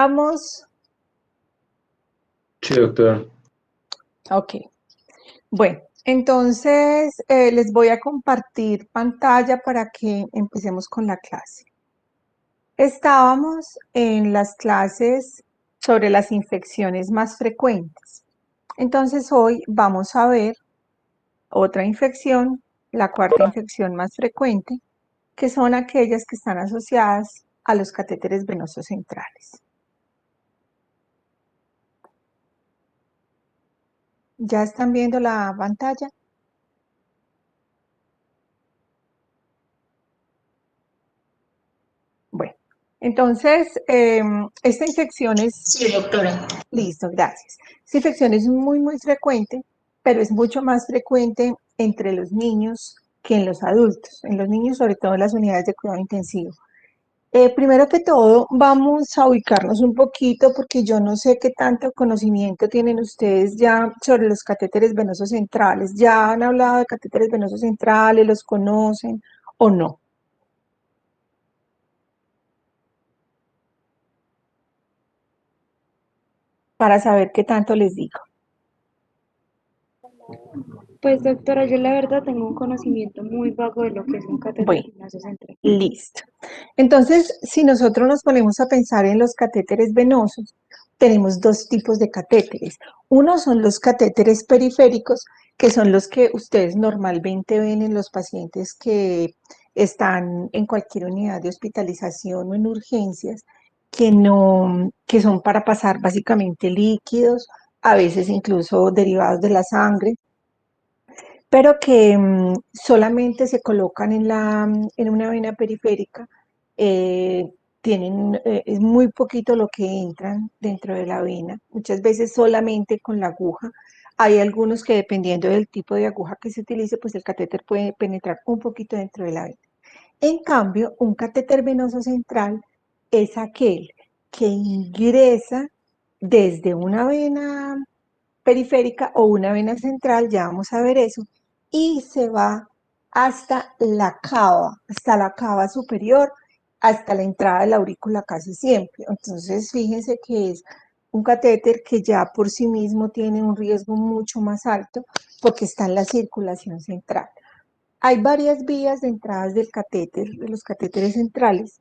Vamos, Sí, doctora. ok. Bueno, entonces les voy a compartir pantalla para que empecemos con la clase. Estábamos en las clases sobre las infecciones más frecuentes. Entonces hoy vamos a ver otra infección, la cuarta infección más frecuente, que son aquellas que están asociadas a los catéteres venosos centrales. ¿Ya están viendo la pantalla? Bueno, entonces, esta infección es, Sí, doctora. listo, gracias. Esta infección es muy frecuente, pero es mucho más frecuente entre los niños que en los adultos. En los niños, sobre todo en las unidades de cuidado intensivo. Primero que todo, vamos a ubicarnos un poquito porque yo no sé qué tanto conocimiento tienen ustedes ya sobre los catéteres venosos centrales. ¿Ya han hablado de catéteres venosos centrales? ¿Los conocen o no? Para saber qué tanto les digo. Pues doctora, yo la verdad tengo un conocimiento muy vago de lo que es un catéter Bueno, venoso central. listo. Entonces, si nosotros nos ponemos a pensar en los catéteres venosos, tenemos dos tipos de catéteres. Uno son los catéteres periféricos, que son los que ustedes normalmente ven en los pacientes que están en cualquier unidad de hospitalización o en urgencias, que son para pasar básicamente líquidos, a veces incluso derivados de la sangre, pero que solamente se colocan en una vena periférica, es muy poquito lo que entran dentro de la vena, muchas veces solamente con la aguja. Hay algunos que dependiendo del tipo de aguja que se utilice, pues el catéter puede penetrar un poquito dentro de la vena. En cambio, un catéter venoso central es aquel que ingresa desde una vena periférica o una vena central, ya vamos a ver eso, y se va hasta la cava superior, hasta la entrada de la aurícula casi siempre. Entonces, fíjense que es un catéter que ya por sí mismo tiene un riesgo mucho más alto porque está en la circulación central. Hay varias vías de entradas del catéter, de los catéteres centrales.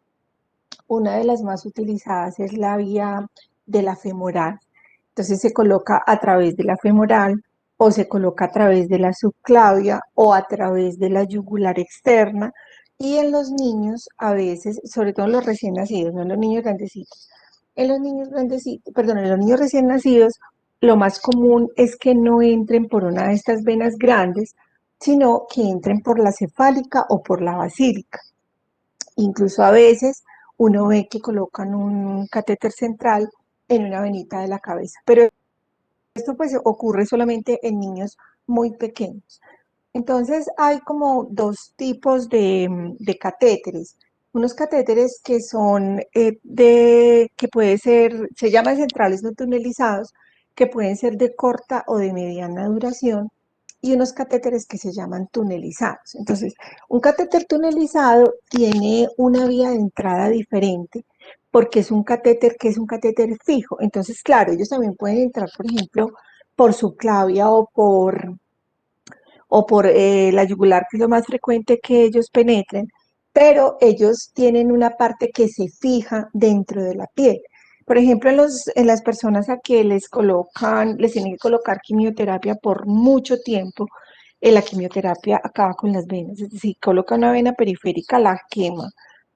Una de las más utilizadas es la vía de la femoral. Entonces se coloca a través de la femoral o se coloca a través de la subclavia o a través de la yugular externa. Y en los niños, a veces, sobre todo en los recién nacidos, no en los niños grandecitos, en los niños recién nacidos, lo más común es que no entren por una de estas venas grandes, sino que entren por la cefálica o por la basílica. Incluso a veces uno ve que colocan un catéter central en una venita de la cabeza, pero esto pues ocurre solamente en niños muy pequeños. Entonces hay como dos tipos de catéteres. Unos catéteres que son que puede ser, se llaman centrales no tunelizados, que pueden ser de corta o de mediana duración, y unos catéteres que se llaman tunelizados. Entonces, un catéter tunelizado tiene una vía de entrada diferente porque es un catéter que es un catéter fijo. Entonces, claro, ellos también pueden entrar, por ejemplo, por subclavia o por la yugular, que es lo más frecuente que ellos penetren, pero ellos tienen una parte que se fija dentro de la piel. Por ejemplo, en las personas a que les tienen que colocar quimioterapia por mucho tiempo, la quimioterapia acaba con las venas, es decir, coloca una vena periférica, la quema.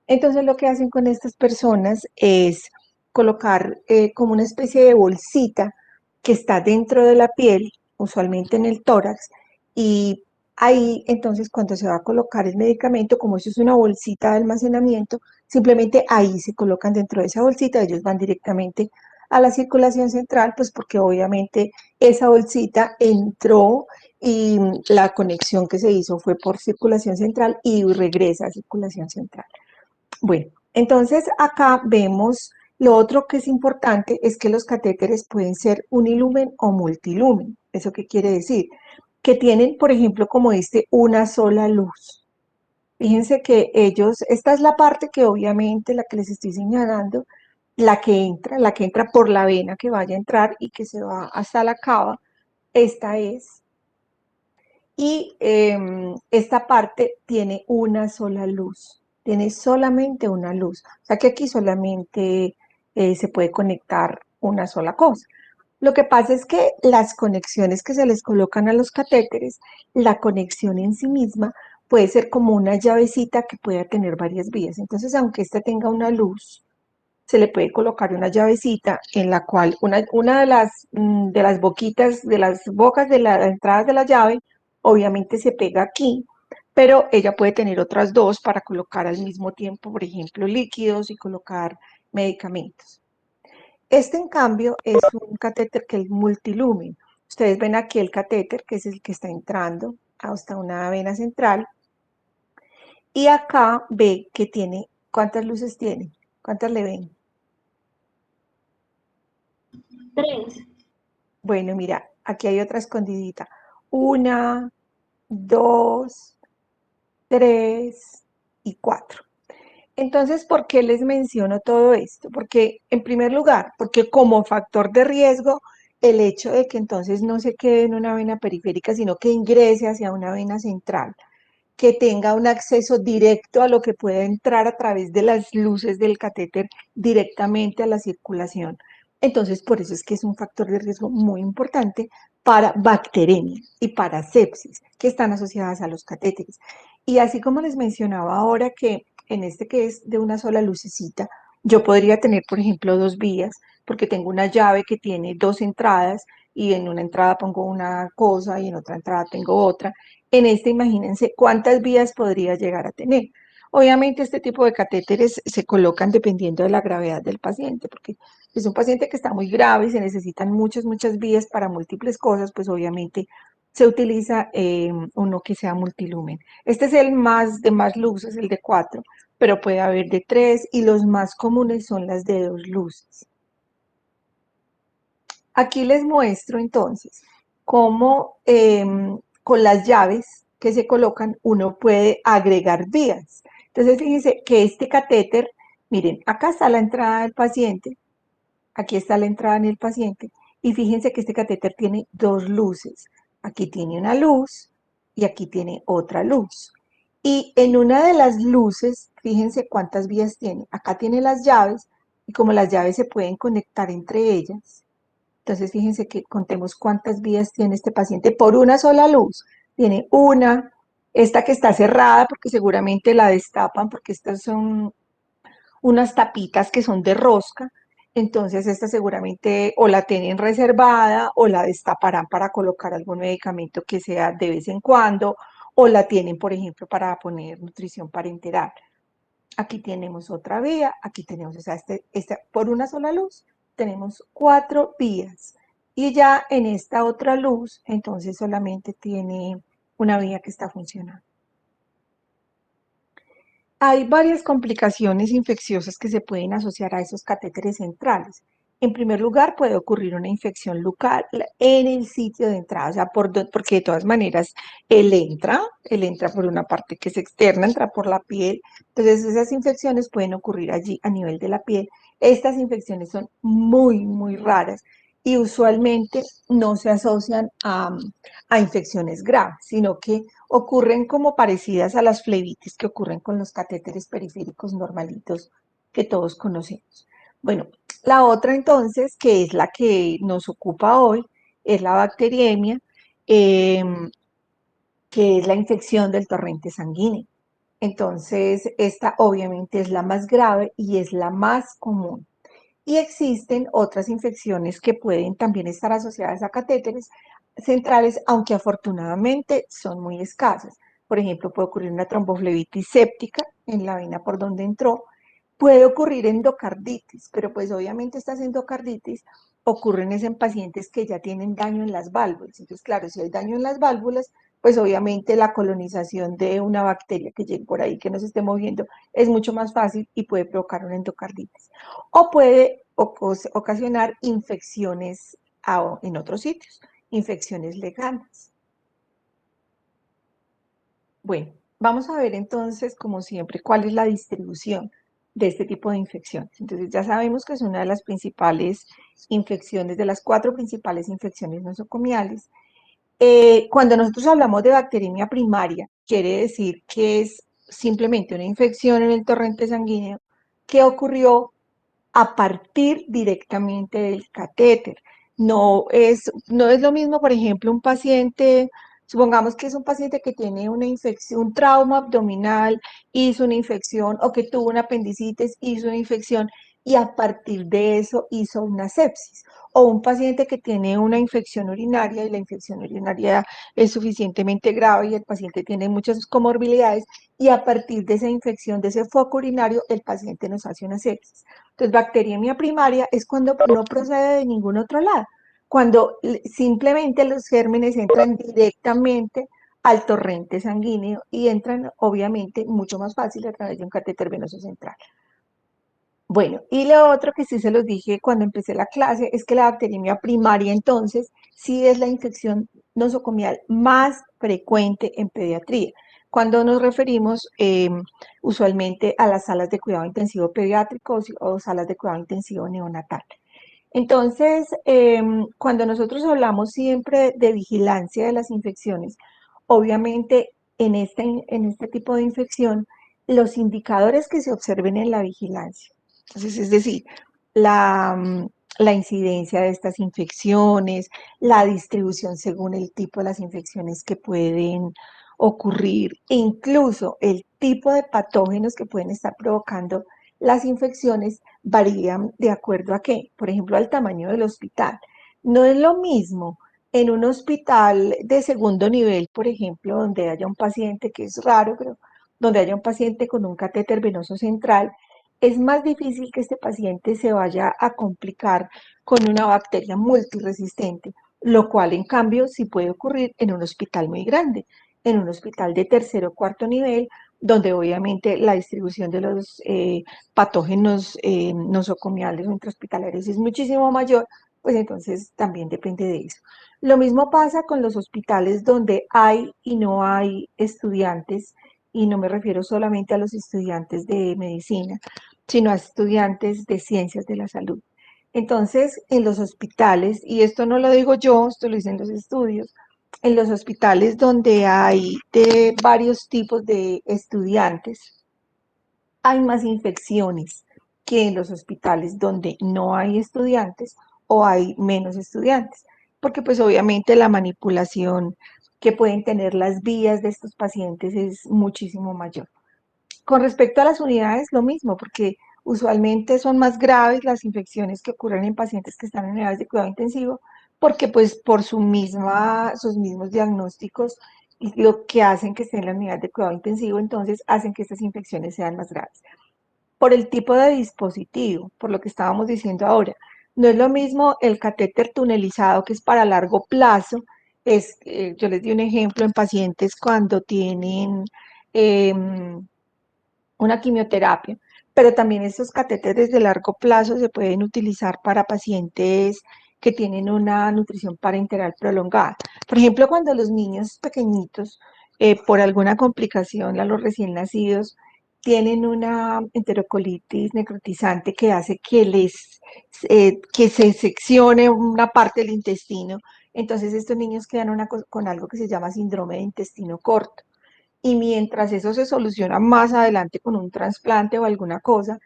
Entonces lo que hacen con estas personas es colocar como una especie de bolsita que está dentro de la piel, usualmente en el tórax, y ahí entonces cuando se va a colocar el medicamento, como eso es una bolsita de almacenamiento, simplemente ahí se colocan dentro de esa bolsita, ellos van directamente a la circulación central, pues porque obviamente esa bolsita entró y la conexión que se hizo fue por circulación central y regresa a circulación central. Bueno, entonces acá vemos lo otro que es importante es que los catéteres pueden ser unilumen o multilumen. ¿Eso qué quiere decir? Que tienen, por ejemplo, como una sola luz. Fíjense que ellos, esta es la parte que obviamente la que les estoy señalando, la que entra por la vena que vaya a entrar y que se va hasta la cava, esta es. Y esta parte tiene una sola luz, tiene solamente una luz. O sea que aquí solamente se puede conectar una sola cosa. Lo que pasa es que las conexiones que se les colocan a los catéteres, la conexión en sí misma puede ser como una llavecita que pueda tener varias vías. Entonces, aunque esta tenga una luz, se le puede colocar una llavecita en la cual una de las boquitas, de las bocas de las entradas de la llave, obviamente se pega aquí, pero ella puede tener otras dos para colocar al mismo tiempo, por ejemplo, líquidos y colocar medicamentos. Este, en cambio, es un catéter que es multilumen. Ustedes ven aquí el catéter, que es el que está entrando hasta una vena central, y acá ve que tiene, ¿cuántas luces tiene? ¿Cuántas le ven? Tres. Bueno, mira, aquí hay otra escondidita. Una, dos, tres y cuatro. Entonces, ¿por qué les menciono todo esto? Porque, en primer lugar, porque como factor de riesgo, el hecho de que entonces no se quede en una vena periférica, sino que ingrese hacia una vena central, que tenga un acceso directo a lo que pueda entrar a través de las luces del catéter directamente a la circulación. Entonces, por eso es que es un factor de riesgo muy importante para bacteremia y para sepsis, que están asociadas a los catéteres. Y así como les mencionaba ahora que en este que es de una sola lucecita, yo podría tener, por ejemplo, dos vías, porque tengo una llave que tiene dos entradas y en una entrada pongo una cosa y en otra entrada tengo otra. En este, imagínense cuántas vías podría llegar a tener. Obviamente este tipo de catéteres se colocan dependiendo de la gravedad del paciente, porque es un paciente que está muy grave y se necesitan muchas vías para múltiples cosas, pues obviamente se utiliza uno que sea multilumen. Este es el más de más luces, el de 4, pero puede haber de 3 y los más comunes son las de 2 luces. Aquí les muestro entonces cómo con las llaves que se colocan uno puede agregar vías. Entonces fíjense que este catéter, miren, acá está la entrada del paciente, aquí está la entrada en el paciente y fíjense que este catéter tiene dos luces. Aquí tiene una luz y aquí tiene otra luz. Y en una de las luces, fíjense cuántas vías tiene. Acá tiene las llaves y como las llaves se pueden conectar entre ellas, entonces, fíjense que contemos cuántas vías tiene este paciente por una sola luz. Tiene una, esta que está cerrada porque seguramente la destapan porque estas son unas tapitas que son de rosca. Entonces, esta seguramente o la tienen reservada o la destaparán para colocar algún medicamento que sea de vez en cuando o la tienen, por ejemplo, para poner nutrición parenteral. Aquí tenemos otra vía, aquí tenemos, o sea, por una sola luz tenemos cuatro vías. Y ya en esta otra luz, entonces solamente tiene una vía que está funcionando. Hay varias complicaciones infecciosas que se pueden asociar a esos catéteres centrales. En primer lugar, puede ocurrir una infección local en el sitio de entrada, o sea, porque de todas maneras él entra por una parte que es externa, entra por la piel. Entonces, esas infecciones pueden ocurrir allí a nivel de la piel. Estas infecciones son muy raras y usualmente no se asocian a infecciones graves, sino que ocurren como parecidas a las flebitis que ocurren con los catéteres periféricos normalitos que todos conocemos. Bueno, la otra entonces, que es la que nos ocupa hoy, es la bacteriemia, eh, que es la infección del torrente sanguíneo. Entonces, esta obviamente es la más grave y es la más común. Y existen otras infecciones que pueden también estar asociadas a catéteres centrales, aunque afortunadamente son muy escasas. Por ejemplo, puede ocurrir una tromboflebitis séptica en la vena por donde entró, puede ocurrir endocarditis, pero pues obviamente estas endocarditis ocurren en pacientes que ya tienen daño en las válvulas. Entonces, claro, si hay daño en las válvulas, pues obviamente la colonización de una bacteria que llegue por ahí, que nos esté moviendo, es mucho más fácil y puede provocar una endocarditis. O puede ocasionar infecciones en otros sitios, infecciones leganas. Bueno, vamos a ver entonces, como siempre, cuál es la distribución de este tipo de infecciones. Entonces ya sabemos que es una de las principales infecciones, de las cuatro principales infecciones nosocomiales. Cuando nosotros hablamos de bacteriemia primaria, quiere decir que es simplemente una infección en el torrente sanguíneo que ocurrió a partir directamente del catéter. No es lo mismo, por ejemplo, un paciente, supongamos que es un paciente que tiene una infección, un trauma abdominal, hizo una infección, o que tuvo una apendicitis, hizo una infección, y a partir de eso hizo una sepsis. O un paciente que tiene una infección urinaria y la infección urinaria es suficientemente grave y el paciente tiene muchas comorbilidades y a partir de esa infección, de ese foco urinario, el paciente nos hace una sepsis. Entonces, bacteriemia primaria es cuando no procede de ningún otro lado, cuando simplemente los gérmenes entran directamente al torrente sanguíneo y entran, obviamente, mucho más fácil a través de un catéter venoso central. Bueno, y lo otro que sí se los dije cuando empecé la clase es que la bacteriemia primaria entonces sí es la infección nosocomial más frecuente en pediatría, cuando nos referimos usualmente a las salas de cuidado intensivo pediátrico o salas de cuidado intensivo neonatal. Entonces, cuando nosotros hablamos siempre de vigilancia de las infecciones, obviamente en este tipo de infección, los indicadores que se observen en la vigilancia, entonces, es decir, la, mm, la incidencia de estas infecciones, la distribución según el tipo de las infecciones que pueden ocurrir, e incluso el tipo de patógenos que pueden estar provocando las infecciones varían de acuerdo a qué, por ejemplo, al tamaño del hospital. No es lo mismo en un hospital de segundo nivel, por ejemplo, donde haya un paciente, que es raro, pero donde haya un paciente con un catéter venoso central, es más difícil que este paciente se vaya a complicar con una bacteria multiresistente, lo cual en cambio sí puede ocurrir en un hospital muy grande, en un hospital de tercer o cuarto nivel, donde obviamente la distribución de los patógenos nosocomiales o intrahospitalarios es muchísimo mayor, pues entonces también depende de eso. Lo mismo pasa con los hospitales donde hay y no hay estudiantes, y no me refiero solamente a los estudiantes de medicina, sino a estudiantes de ciencias de la salud. Entonces, en los hospitales, y esto no lo digo yo, esto lo dicen los estudios, en los hospitales donde hay de varios tipos de estudiantes, hay más infecciones que en los hospitales donde no hay estudiantes o hay menos estudiantes, porque pues obviamente la manipulación que pueden tener las vías de estos pacientes es muchísimo mayor. Con respecto a las unidades, lo mismo, porque usualmente son más graves las infecciones que ocurren en pacientes que están en unidades de cuidado intensivo, porque pues por sus mismos diagnósticos y lo que hacen que estén en la unidad de cuidado intensivo, entonces hacen que estas infecciones sean más graves. Por el tipo de dispositivo, por lo que estábamos diciendo ahora, no es lo mismo el catéter tunelizado que es para largo plazo, yo les di un ejemplo en pacientes cuando tienen eh, una quimioterapia, pero también estos catéteres de largo plazo se pueden utilizar para pacientes que tienen una nutrición parenteral prolongada. Por ejemplo, cuando los niños pequeñitos, por alguna complicación a los recién nacidos, tienen una enterocolitis necrotizante que hace que se seccione una parte del intestino, entonces estos niños quedan con algo que se llama síndrome de intestino corto y mientras eso se soluciona más adelante con un trasplante o alguna cosa,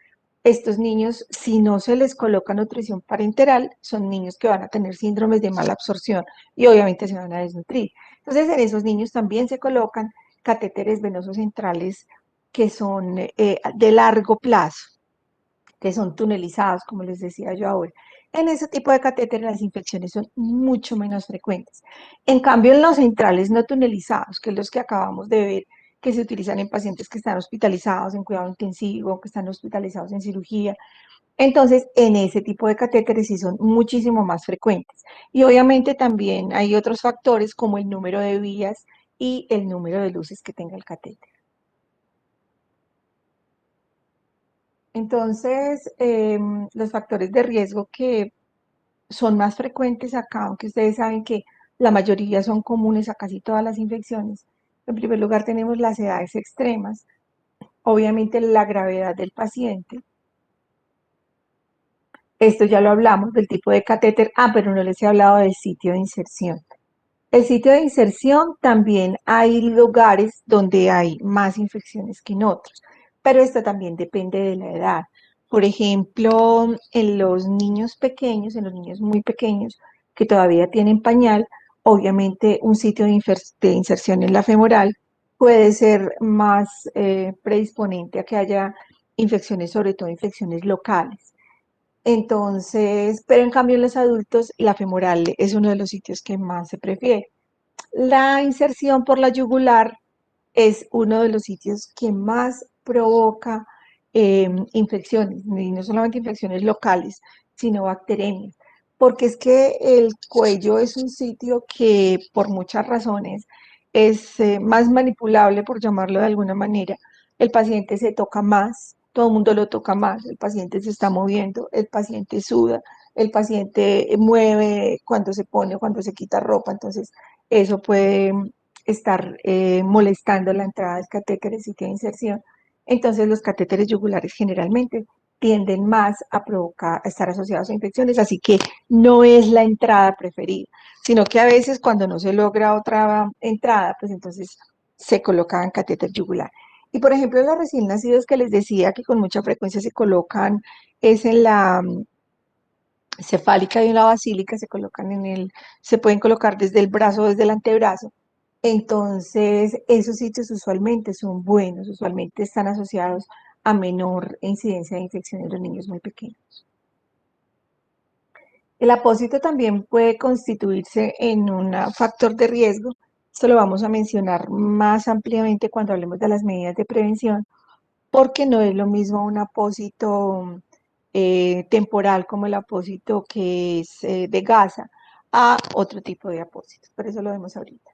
estos niños, si no se les coloca nutrición parenteral, son niños que van a tener síndromes de mala absorción y obviamente se van a desnutrir. Entonces, en esos niños también se colocan catéteres venosos centrales que son de largo plazo, que son tunelizados, como les decía yo ahora. En ese tipo de catéteres las infecciones son mucho menos frecuentes. En cambio, en los centrales no tunelizados, que es los que acabamos de ver, que se utilizan en pacientes que están hospitalizados en cuidado intensivo, que están hospitalizados en cirugía, entonces en ese tipo de catéteres sí son muchísimo más frecuentes. Y obviamente también hay otros factores como el número de vías y el número de luces que tenga el catéter. Entonces, los factores de riesgo que son más frecuentes acá, aunque ustedes saben que la mayoría son comunes a casi todas las infecciones. En primer lugar tenemos las edades extremas, obviamente la gravedad del paciente. Esto ya lo hablamos del tipo de catéter. Ah, pero no les he hablado del sitio de inserción. El sitio de inserción también hay lugares donde hay más infecciones que en otros, pero esto también depende de la edad. Por ejemplo, en los niños pequeños, en los niños muy pequeños que todavía tienen pañal, obviamente un sitio de inserción en la femoral puede ser más predisponente a que haya infecciones, sobre todo infecciones locales. Entonces, pero en cambio en los adultos la femoral es uno de los sitios que más se prefiere. La inserción por la yugular es uno de los sitios que más provoca infecciones, y no solamente infecciones locales, sino bacterianas, porque es que el cuello es un sitio que por muchas razones es más manipulable, por llamarlo de alguna manera. El paciente se toca más, todo el mundo lo toca más, el paciente se está moviendo, el paciente suda, el paciente mueve cuando se pone o cuando se quita ropa, entonces eso puede estar molestando la entrada del catéter en sitio de inserción. Entonces los catéteres yugulares generalmente tienden más a provocar, a estar asociados a infecciones, así que no es la entrada preferida, sino que a veces cuando no se logra otra entrada, pues entonces se colocan catéter yugular. Y por ejemplo, los recién nacidos que les decía que con mucha frecuencia se colocan es en la cefálica y en la basílica, se pueden colocar desde el brazo, desde el antebrazo. Entonces, esos sitios usualmente son buenos, usualmente están asociados a menor incidencia de infección en los niños muy pequeños. El apósito también puede constituirse en un factor de riesgo. Esto lo vamos a mencionar más ampliamente cuando hablemos de las medidas de prevención, porque no es lo mismo un apósito temporal como el apósito que es de gasa a otro tipo de apósitos. Por eso lo vemos ahorita.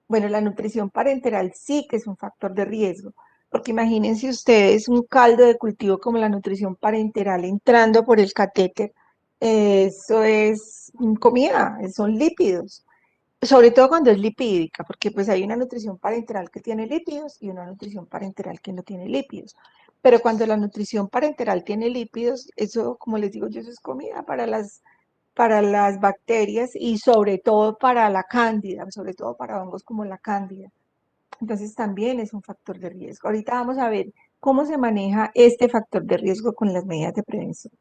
Bueno, la nutrición parenteral sí que es un factor de riesgo, porque imagínense ustedes un caldo de cultivo como la nutrición parenteral entrando por el catéter, eso es comida, son lípidos, sobre todo cuando es lipídica, porque pues hay una nutrición parenteral que tiene lípidos y una nutrición parenteral que no tiene lípidos. Pero cuando la nutrición parenteral tiene lípidos, eso, como les digo yo, eso es comida para las bacterias y sobre todo para la cándida, sobre todo para hongos como la cándida. Entonces también es un factor de riesgo. Ahorita vamos a ver cómo se maneja este factor de riesgo con las medidas de prevención.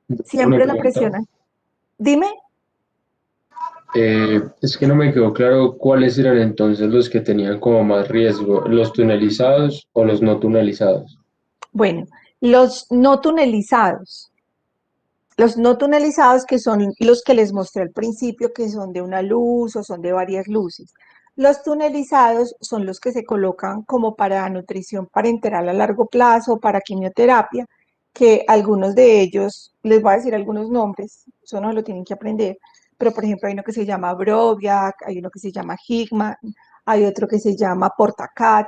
Una Siempre la pregunta. presionan. Dime. Es que no me quedó claro cuáles eran entonces los que tenían como más riesgo, los tunelizados o los no tunelizados. Bueno, los no tunelizados. Los no tunelizados que son los que les mostré al principio, que son de una luz o son de varias luces. Los tunelizados son los que se colocan como para nutrición parenteral a largo plazo, para quimioterapia, que algunos de ellos, les voy a decir algunos nombres, eso no lo tienen que aprender, pero por ejemplo hay uno que se llama Broviac, hay uno que se llama Higman, hay otro que se llama Portacat.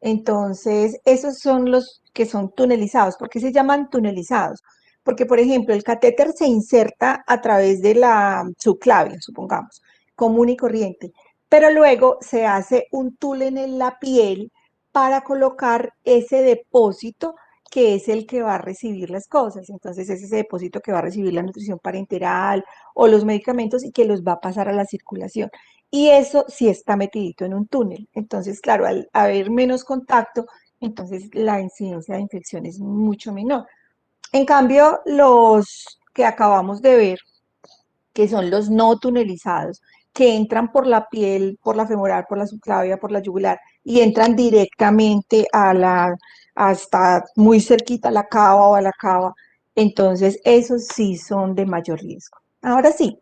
Entonces, esos son los que son tunelizados. ¿Por qué se llaman tunelizados? Porque, por ejemplo, el catéter se inserta a través de la subclavia, supongamos, común y corriente, pero luego se hace un túnel en la piel para colocar ese depósito que es el que va a recibir las cosas. Entonces, es ese depósito que va a recibir la nutrición parenteral o los medicamentos y que los va a pasar a la circulación. Y eso sí está metidito en un túnel. Entonces, claro, al haber menos contacto, entonces la incidencia de infección es mucho menor. En cambio, los que acabamos de ver, que son los no tunelizados, que entran por la piel, por la femoral, por la subclavia, por la yugular, y entran directamente hasta muy cerquita a la cava o a la cava, entonces esos sí son de mayor riesgo. Ahora sí,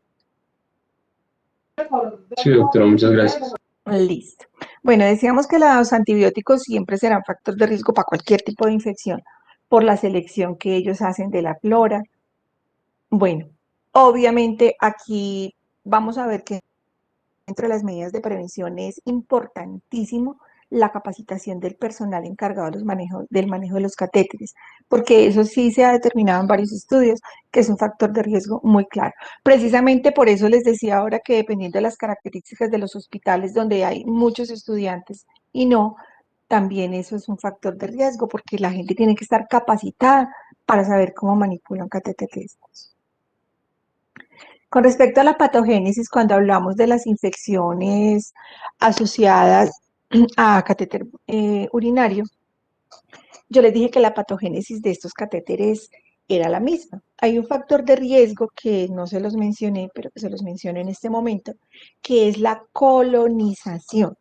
Sí, doctora, muchas gracias. listo. Bueno, decíamos que los antibióticos siempre serán factor de riesgo para cualquier tipo de infección por la selección que ellos hacen de la flora. Bueno, obviamente aquí vamos a ver que dentro de las medidas de prevención es importantísimo la capacitación del personal encargado del manejo de los catéteres, porque eso sí se ha determinado en varios estudios que es un factor de riesgo muy claro. Precisamente por eso les decía ahora que dependiendo de las características de los hospitales donde hay muchos estudiantes y no, también eso es un factor de riesgo porque la gente tiene que estar capacitada para saber cómo manipular un catéter de estos. Con respecto a la patogénesis, cuando hablamos de las infecciones asociadas a catéter urinario, yo les dije que la patogénesis de estos catéteres era la misma. Hay un factor de riesgo que no se los mencioné, pero que se los menciono en este momento, que es la colonización.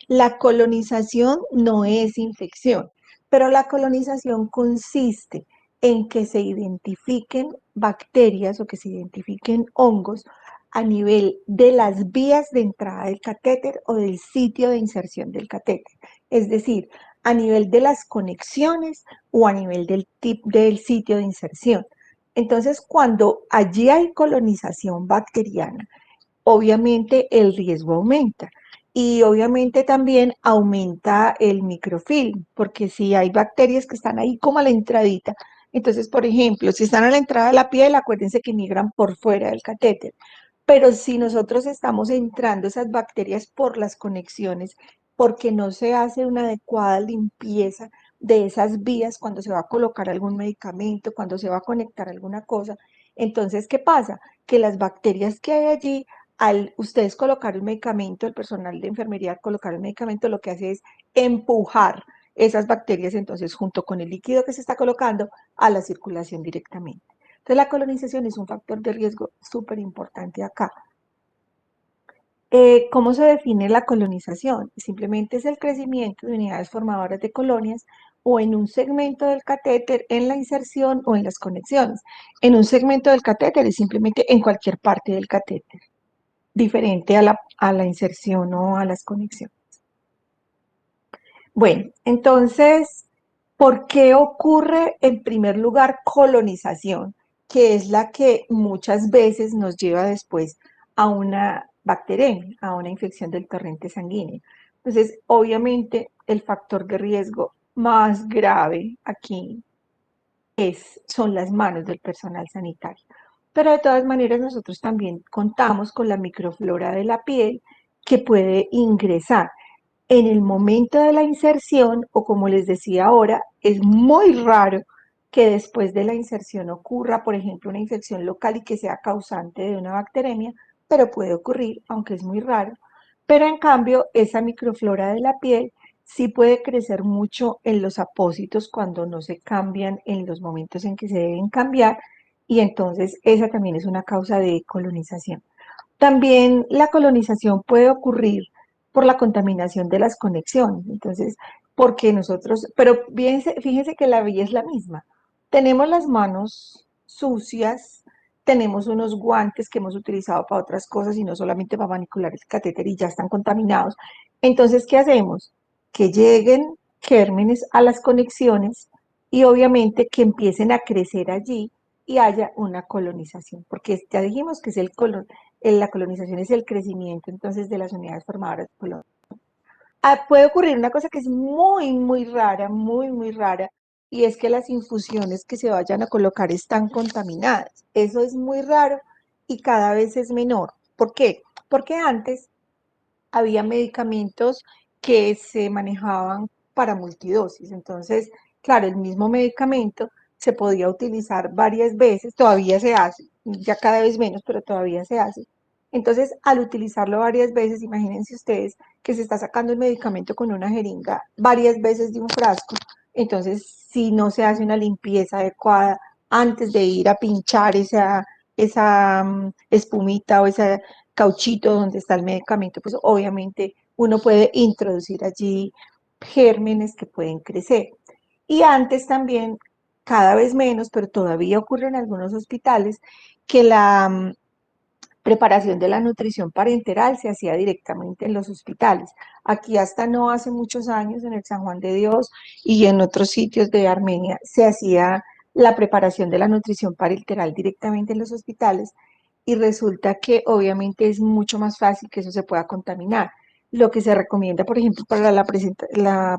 La colonización no es infección, pero la colonización consiste en que se identifiquen bacterias o que se identifiquen hongos a nivel de las vías de entrada del catéter o del sitio de inserción del catéter. Es decir, a nivel de las conexiones o a nivel del sitio de inserción. Entonces, cuando allí hay colonización bacteriana, obviamente el riesgo aumenta. Y obviamente también aumenta el microfilm, porque si hay bacterias que están ahí como a la entradita, entonces, por ejemplo, si están a la entrada de la piel, acuérdense que migran por fuera del catéter. Pero si nosotros estamos entrando esas bacterias por las conexiones, porque no se hace una adecuada limpieza de esas vías cuando se va a colocar algún medicamento, cuando se va a conectar alguna cosa, entonces, ¿qué pasa? Que las bacterias que hay allí, al ustedes colocar un medicamento, el personal de enfermería al colocar el medicamento, lo que hace es empujar esas bacterias, entonces, junto con el líquido que se está colocando, a la circulación directamente. Entonces, la colonización es un factor de riesgo súper importante acá. ¿Cómo se define la colonización? Simplemente es el crecimiento de unidades formadoras de colonias o en un segmento del catéter, en la inserción o en las conexiones. En un segmento del catéter es simplemente en cualquier parte del catéter, diferente a la inserción o a las conexiones. Bueno, entonces, ¿por qué ocurre en primer lugar colonización? Que es la que muchas veces nos lleva después a una bacteremia, a una infección del torrente sanguíneo. Entonces, obviamente, el factor de riesgo más grave aquí son las manos del personal sanitario. Pero de todas maneras, nosotros también contamos con la microflora de la piel que puede ingresar en el momento de la inserción, o como les decía ahora, es muy raro que después de la inserción ocurra, por ejemplo, una infección local y que sea causante de una bacteremia, pero puede ocurrir, aunque es muy raro. Pero en cambio, esa microflora de la piel sí puede crecer mucho en los apósitos cuando no se cambian en los momentos en que se deben cambiar, y entonces esa también es una causa de colonización. También la colonización puede ocurrir por la contaminación de las conexiones. Entonces, porque nosotros, pero fíjense que la vía es la misma. Tenemos las manos sucias, tenemos unos guantes que hemos utilizado para otras cosas y no solamente para manipular el catéter y ya están contaminados. Entonces, ¿qué hacemos? Que lleguen gérmenes a las conexiones y obviamente que empiecen a crecer allí y haya una colonización, porque ya dijimos que es la colonización es el crecimiento entonces de las unidades formadoras de colonia. Puede ocurrir una cosa que es muy, muy rara, muy, muy rara, y es que las infusiones que se vayan a colocar están contaminadas. Eso es muy raro y cada vez es menor. ¿Por qué? Porque antes había medicamentos que se manejaban para multidosis. Entonces, claro, el mismo medicamento se podía utilizar varias veces, todavía se hace, ya cada vez menos, pero todavía se hace. Entonces, al utilizarlo varias veces, imagínense ustedes que se está sacando el medicamento con una jeringa varias veces de un frasco, entonces si no se hace una limpieza adecuada antes de ir a pinchar esa espumita o ese cauchito donde está el medicamento, pues obviamente uno puede introducir allí gérmenes que pueden crecer. Y antes también, cada vez menos, pero todavía ocurre en algunos hospitales, que la preparación de la nutrición parenteral se hacía directamente en los hospitales. Aquí hasta no hace muchos años, en el San Juan de Dios y en otros sitios de Armenia, se hacía la preparación de la nutrición parenteral directamente en los hospitales y resulta que obviamente es mucho más fácil que eso se pueda contaminar. Lo que se recomienda, por ejemplo, para la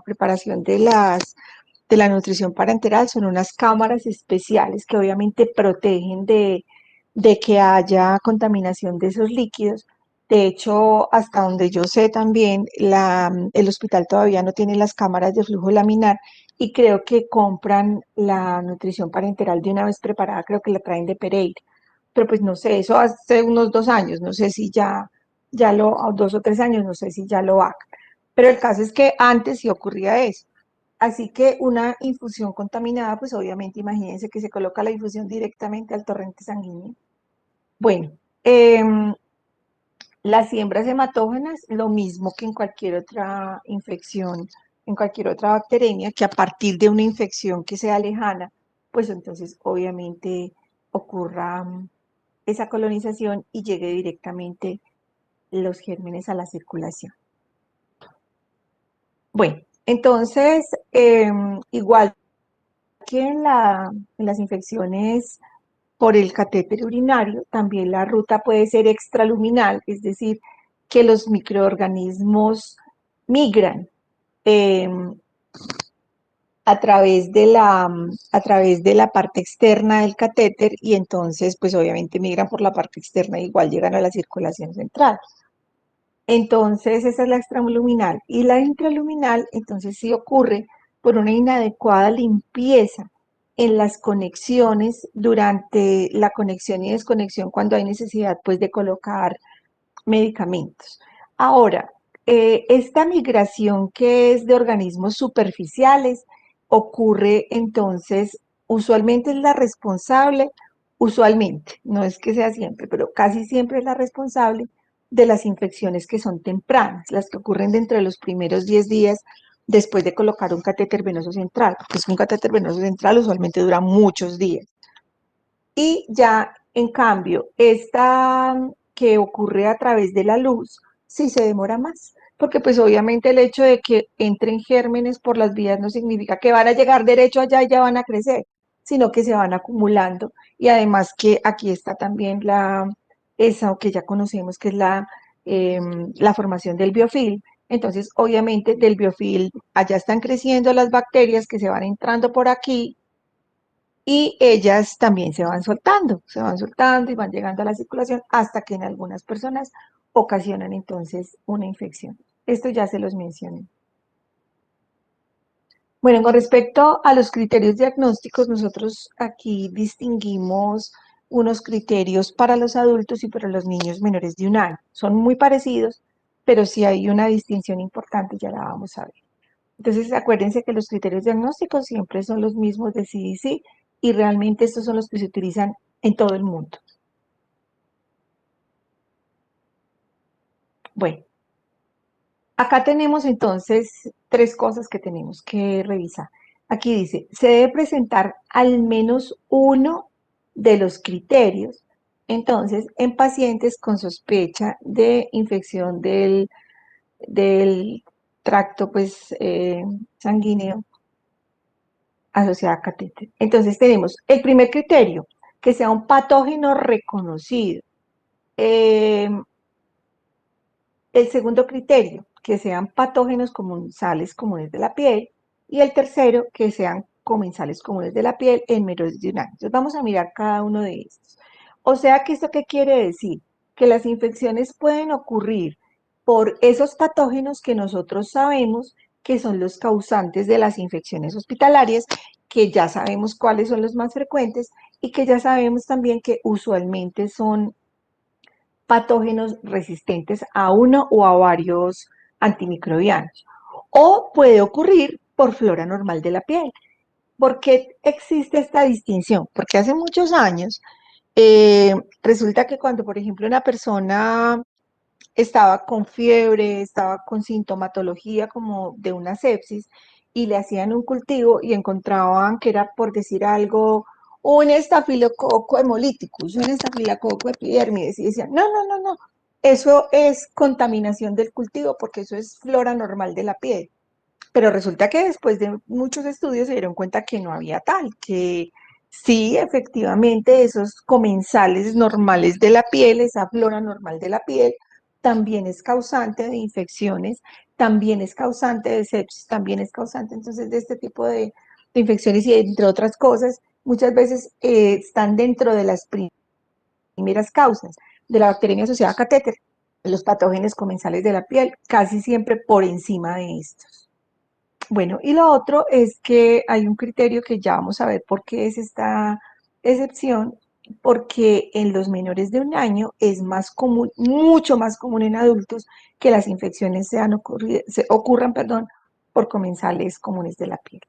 preparación de la nutrición parenteral son unas cámaras especiales que obviamente protegen de que haya contaminación de esos líquidos, De hecho, hasta donde yo sé también, el hospital todavía no tiene las cámaras de flujo laminar y creo que compran la nutrición parenteral de una vez preparada, creo que la traen de Pereira. Pero pues no sé, eso hace unos 2 años, no sé si o 2 o 3 años, no sé si ya lo hagan. Pero el caso es que antes sí ocurría eso. Así que una infusión contaminada, pues obviamente imagínense que se coloca la infusión directamente al torrente sanguíneo. Bueno, las siembras hematógenas, lo mismo que en cualquier otra infección, en cualquier otra bacteremia, que a partir de una infección que sea lejana, pues entonces obviamente ocurra esa colonización y llegue directamente los gérmenes a la circulación. Bueno, entonces, igual que en las infecciones por el catéter urinario, también la ruta puede ser extraluminal, es decir, que los microorganismos migran eh, a través de la parte externa del catéter y entonces, pues obviamente migran por la parte externa, igual llegan a la circulación central. Entonces, esa es la extraluminal. Y la intraluminal, entonces sí ocurre por una inadecuada limpieza en las conexiones durante la conexión y desconexión cuando hay necesidad, pues, de colocar medicamentos. Ahora, esta migración que es de organismos superficiales ocurre entonces, usualmente es la responsable, usualmente, no es que sea siempre, pero casi siempre es la responsable de las infecciones que son tempranas, las que ocurren dentro de los primeros 10 días después de colocar un catéter venoso central, porque es un catéter venoso central usualmente dura muchos días. Y ya, en cambio, esta que ocurre a través de la luz, sí se demora más, porque pues obviamente el hecho de que entren gérmenes por las vías no significa que van a llegar derecho allá y ya van a crecer, sino que se van acumulando. Y además que aquí está también esa que ya conocemos, que es la formación del biofilm. Entonces, obviamente, del biofilm, allá están creciendo las bacterias que se van entrando por aquí y ellas también se van soltando y van llegando a la circulación hasta que en algunas personas ocasionan entonces una infección. Esto ya se los mencioné. Bueno, con respecto a los criterios diagnósticos, nosotros aquí distinguimos unos criterios para los adultos y para los niños menores de 1 año. Son muy parecidos, pero sí hay una distinción importante, ya la vamos a ver. Entonces, acuérdense que los criterios diagnósticos siempre son los mismos de CDC y realmente estos son los que se utilizan en todo el mundo. Bueno, acá tenemos entonces 3 cosas que tenemos que revisar. Aquí dice, se debe presentar al menos uno de los criterios, entonces, en pacientes con sospecha de infección del tracto pues, sanguíneo asociada a catéter. Entonces tenemos el primer criterio, que sea un patógeno reconocido. El segundo criterio, que sean patógenos comensales comunes de la piel. Y el tercero, que sean comensales comunes de la piel en menores de 1 año. Entonces vamos a mirar cada uno de estos. O sea que esto qué quiere decir? Que las infecciones pueden ocurrir por esos patógenos que nosotros sabemos que son los causantes de las infecciones hospitalarias, que ya sabemos cuáles son los más frecuentes y que ya sabemos también que usualmente son patógenos resistentes a uno o a varios antimicrobianos. O puede ocurrir por flora normal de la piel. ¿Por qué existe esta distinción? Porque hace muchos años resulta que cuando, por ejemplo, una persona estaba con fiebre, estaba con sintomatología como de una sepsis y le hacían un cultivo y encontraban que era, por decir algo, un estafilococo hemolíticus, un estafilococo epidermidis y decían, no, no, no, no, eso es contaminación del cultivo porque eso es flora normal de la piel. Pero resulta que después de muchos estudios se dieron cuenta que no había tal, que sí, efectivamente, esos comensales normales de la piel, esa flora normal de la piel, también es causante de infecciones, también es causante de sepsis, también es causante entonces de este tipo de infecciones y entre otras cosas, muchas veces están dentro de las primeras causas de la bacteriemia asociada a catéter, los patógenos comensales de la piel, casi siempre por encima de estos. Bueno, y lo otro es que hay un criterio que ya vamos a ver por qué es esta excepción, porque en los menores de 1 año es más común, mucho más común en adultos, que las infecciones ocurran, por comensales comunes de la piel.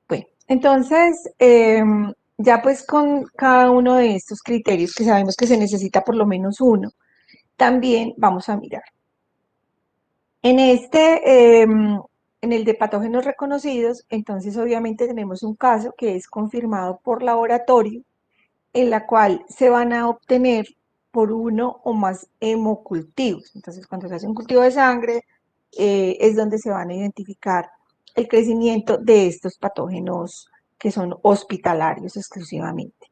Bueno, entonces, ya pues con cada uno de estos criterios que sabemos que se necesita por lo menos uno, también vamos a mirar. En en el de patógenos reconocidos, entonces obviamente tenemos un caso que es confirmado por laboratorio, en la cual se van a obtener por uno o más hemocultivos. Entonces, cuando se hace un cultivo de sangre, es donde se van a identificar el crecimiento de estos patógenos que son hospitalarios exclusivamente.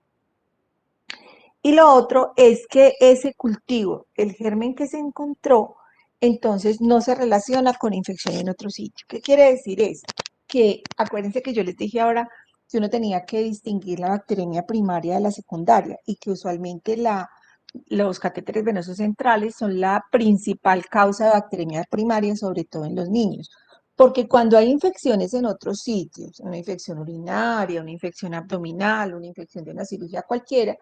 Y lo otro es que ese cultivo, el germen que se encontró, entonces no se relaciona con infección en otro sitio. ¿Qué quiere decir esto? Que acuérdense que yo les dije ahora que uno tenía que distinguir la bacteremia primaria de la secundaria y que usualmente los catéteres venosos centrales son la principal causa de bacteremia primaria, sobre todo en los niños. Porque cuando hay infecciones en otros sitios, una infección urinaria, una infección abdominal, una infección de una cirugía cualquiera,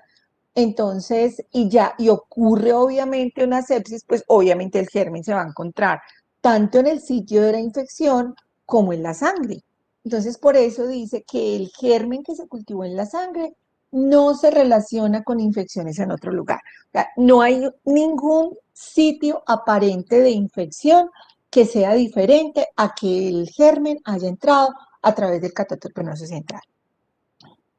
entonces, y ocurre obviamente una sepsis, pues obviamente el germen se va a encontrar tanto en el sitio de la infección como en la sangre. Entonces, por eso dice que el germen que se cultivó en la sangre no se relaciona con infecciones en otro lugar. O sea, no hay ningún sitio aparente de infección que sea diferente a que el germen haya entrado a través del catéter venoso central.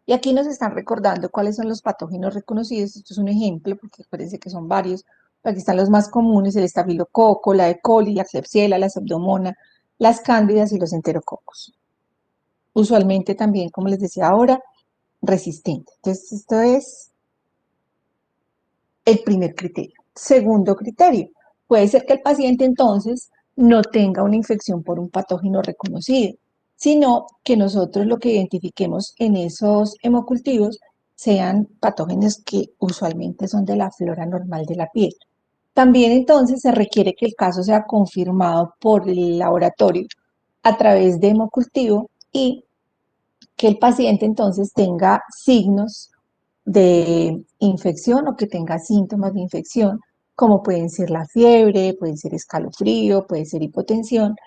Y aquí nos están recordando cuáles son los patógenos reconocidos. Esto es un ejemplo, porque acuérdense que son varios. Aquí están los más comunes: el estafilococo, la E. coli, la Klebsiella, la Pseudomonas, las cándidas y los enterococos. Usualmente también, como les decía ahora, resistente. Entonces, esto es el primer criterio. Segundo criterio, puede ser que el paciente entonces no tenga una infección por un patógeno reconocido, sino que nosotros lo que identifiquemos en esos hemocultivos sean patógenos que usualmente son de la flora normal de la piel. También entonces se requiere que el caso sea confirmado por el laboratorio a través de hemocultivo y que el paciente entonces tenga signos de infección o que tenga síntomas de infección, como pueden ser la fiebre, pueden ser escalofrío, puede ser hipotensión,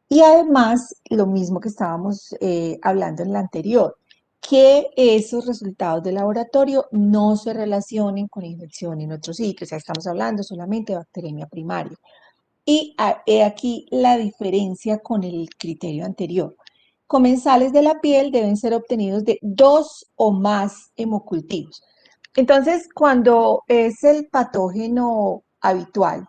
y además lo mismo que estábamos hablando en la anterior, que esos resultados de laboratorio no se relacionen con infección en otros sitios, o sea, estamos hablando solamente de bacteremia primaria. Y he aquí la diferencia con el criterio anterior. Comensales de la piel deben ser obtenidos de 2 o más hemocultivos. Entonces, cuando es el patógeno habitual,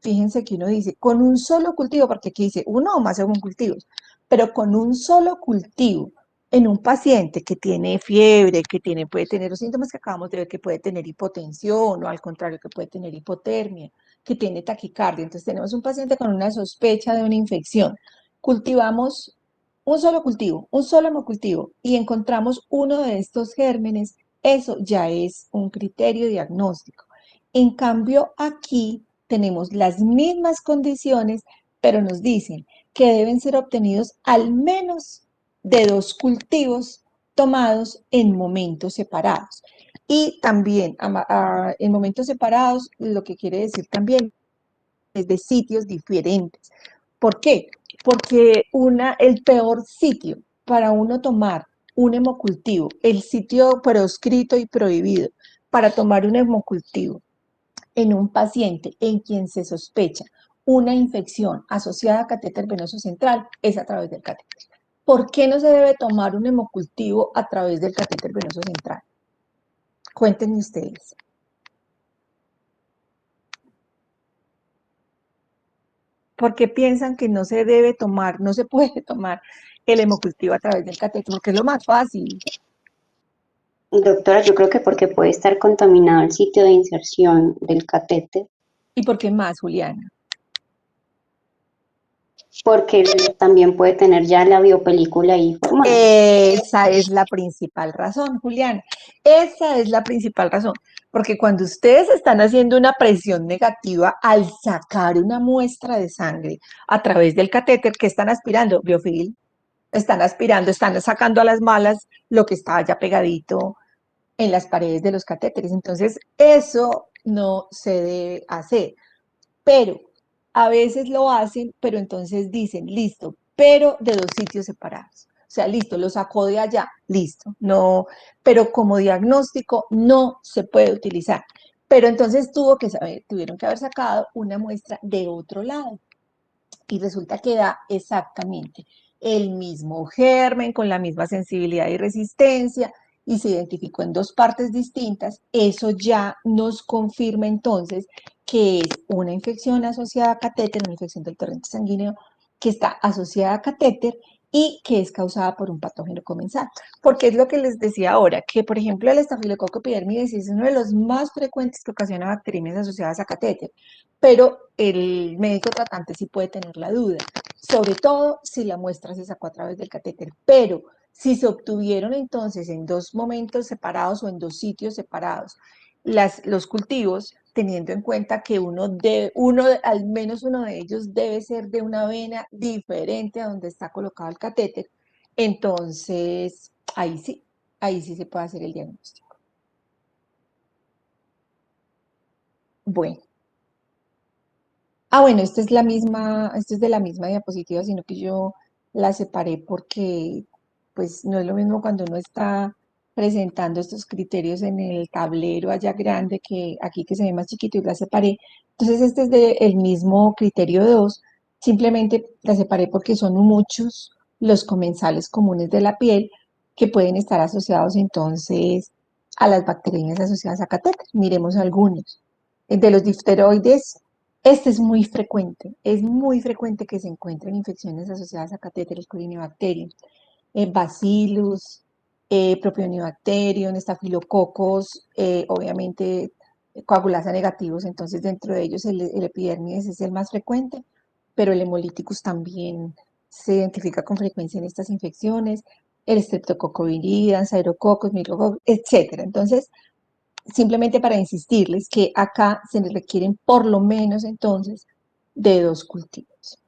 fíjense que uno dice, con un solo cultivo, porque aquí dice 1 o más hemocultivos, pero con un solo cultivo en un paciente que tiene fiebre, puede tener los síntomas que acabamos de ver, que puede tener hipotensión o al contrario, que puede tener hipotermia, que tiene taquicardia. Entonces tenemos un paciente con una sospecha de una infección. Cultivamos un solo hemocultivo y encontramos uno de estos gérmenes, eso ya es un criterio diagnóstico. En cambio, aquí tenemos las mismas condiciones, pero nos dicen que deben ser obtenidos al menos de 2 cultivos tomados en momentos separados. Y también en momentos separados, lo que quiere decir también es de sitios diferentes. ¿Por qué? Porque el peor sitio para uno tomar un hemocultivo, el sitio proscrito y prohibido para tomar un hemocultivo en un paciente en quien se sospecha una infección asociada a catéter venoso central es a través del catéter. ¿Por qué no se debe tomar un hemocultivo a través del catéter venoso central? Cuéntenme ustedes. ¿Por qué piensan que no se debe tomar, no se puede tomar el hemocultivo a través del catéter? Porque es lo más fácil. Doctora, yo creo que porque puede estar contaminado el sitio de inserción del catéter. ¿Y por qué más, Juliana? porque también puede tener ya la biopelícula ahí formada. Esa es la principal razón, Juliana. Esa es la principal razón. Porque cuando ustedes están haciendo una presión negativa al sacar una muestra de sangre a través del catéter, ¿qué están aspirando? Biofil. Están aspirando, están sacando a las malas lo que está ya pegadito en las paredes de los catéteres. Entonces, eso no se debe hacer. Pero a veces lo hacen, pero entonces dicen, listo, pero de dos sitios separados. O sea, listo, lo sacó de allá, listo, no, pero como diagnóstico no se puede utilizar. Pero entonces tuvieron que haber sacado una muestra de otro lado y resulta que da exactamente el mismo germen con la misma sensibilidad y resistencia y se identificó en dos partes distintas, eso ya nos confirma entonces que es una infección asociada a catéter, una infección del torrente sanguíneo que está asociada a catéter y que es causada por un patógeno comensal. Porque es lo que les decía ahora, que por ejemplo el estafilococo epidermidis es uno de los más frecuentes que ocasiona bacterias asociadas a catéter, pero el médico tratante sí puede tener la duda, sobre todo si la muestra se sacó a través del catéter, pero si se obtuvieron entonces en dos momentos separados o en dos sitios separados los cultivos, teniendo en cuenta que al menos uno de ellos debe ser de una vena diferente a donde está colocado el catéter, entonces ahí sí se puede hacer el diagnóstico. Bueno. Bueno, esta es de la misma diapositiva, sino que yo la separé porque pues no es lo mismo cuando uno está presentando estos criterios en el tablero allá grande que aquí que se ve más chiquito y la separé. Entonces este es del mismo criterio 2, simplemente la separé porque son muchos los comensales comunes de la piel que pueden estar asociados entonces a las bacterias asociadas a catéter. Miremos algunos. De los difteroides, este es muy frecuente que se encuentren infecciones asociadas a catéteros Corynebacterium, Bacillus, Propionibacterium, estafilococos, obviamente coagulasa negativos, entonces dentro de ellos el epidermis es el más frecuente, pero el hemolíticus también se identifica con frecuencia en estas infecciones, el Streptococcus viridans, Aerococos, Micrococos, etcétera. Entonces, simplemente para insistirles que acá se les requieren por lo menos entonces de dos cultivos.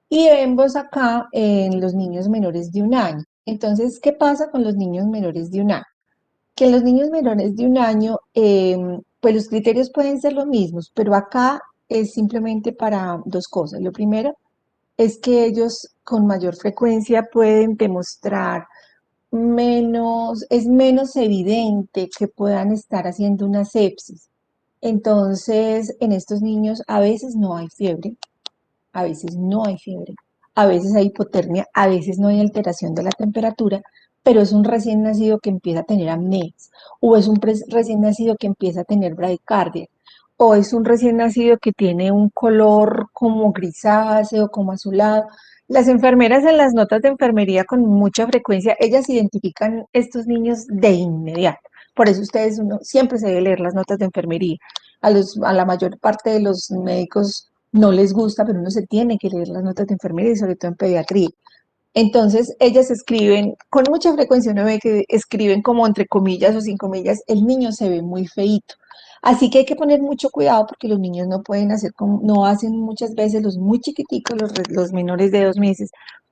Y vemos acá en los niños menores de un año. Entonces, ¿qué pasa con los niños menores de un año? Que en los niños menores de un año, pues los criterios pueden ser los mismos, pero acá es simplemente para dos cosas. Lo primero es que ellos con mayor frecuencia pueden demostrar es menos evidente que puedan estar haciendo una sepsis. Entonces, en estos niños a veces no hay fiebre, a veces no hay fiebre, a veces hay hipotermia, a veces no hay alteración de la temperatura, pero es un recién nacido que empieza a tener apneas, o es un recién nacido que empieza a tener bradicardia, o es un recién nacido que tiene un color como grisáceo, como azulado. Las enfermeras en las notas de enfermería con mucha frecuencia, ellas identifican estos niños de inmediato. Por eso uno siempre se debe leer las notas de enfermería. A la mayor parte de los médicos no les gusta, pero uno se tiene que leer las notas de enfermería y sobre todo en pediatría. Entonces, ellas escriben, con mucha frecuencia uno ve que escriben como entre comillas o sin comillas, el niño se ve muy feíto. Así que hay que poner mucho cuidado porque los niños no pueden hacer como, no hacen muchas veces los muy chiquiticos, los menores de 2 meses,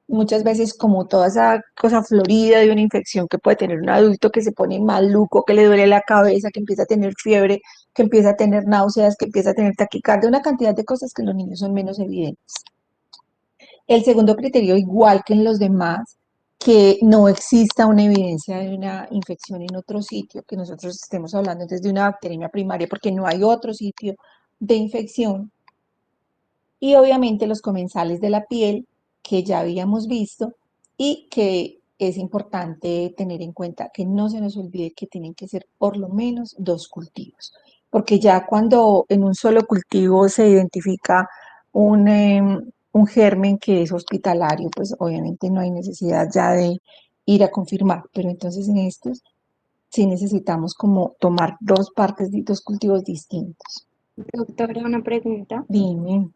muchas veces como toda esa cosa florida de una infección que puede tener un adulto que se pone maluco, que le duele la cabeza, que empieza a tener fiebre, que empieza a tener náuseas, que empieza a tener taquicardia, una cantidad de cosas que en los niños son menos evidentes. El segundo criterio, igual que en los demás, que no exista una evidencia de una infección en otro sitio, que nosotros estemos hablando entonces de una bacteriemia primaria, porque no hay otro sitio de infección. Y obviamente los comensales de la piel, que ya habíamos visto, y que es importante tener en cuenta que no se nos olvide que tienen que ser por lo menos dos cultivos, porque ya cuando en un solo cultivo se identifica un germen que es hospitalario, pues obviamente no hay necesidad ya de ir a confirmar, pero entonces en estos sí necesitamos como tomar dos cultivos distintos. Doctora, una pregunta. Dime.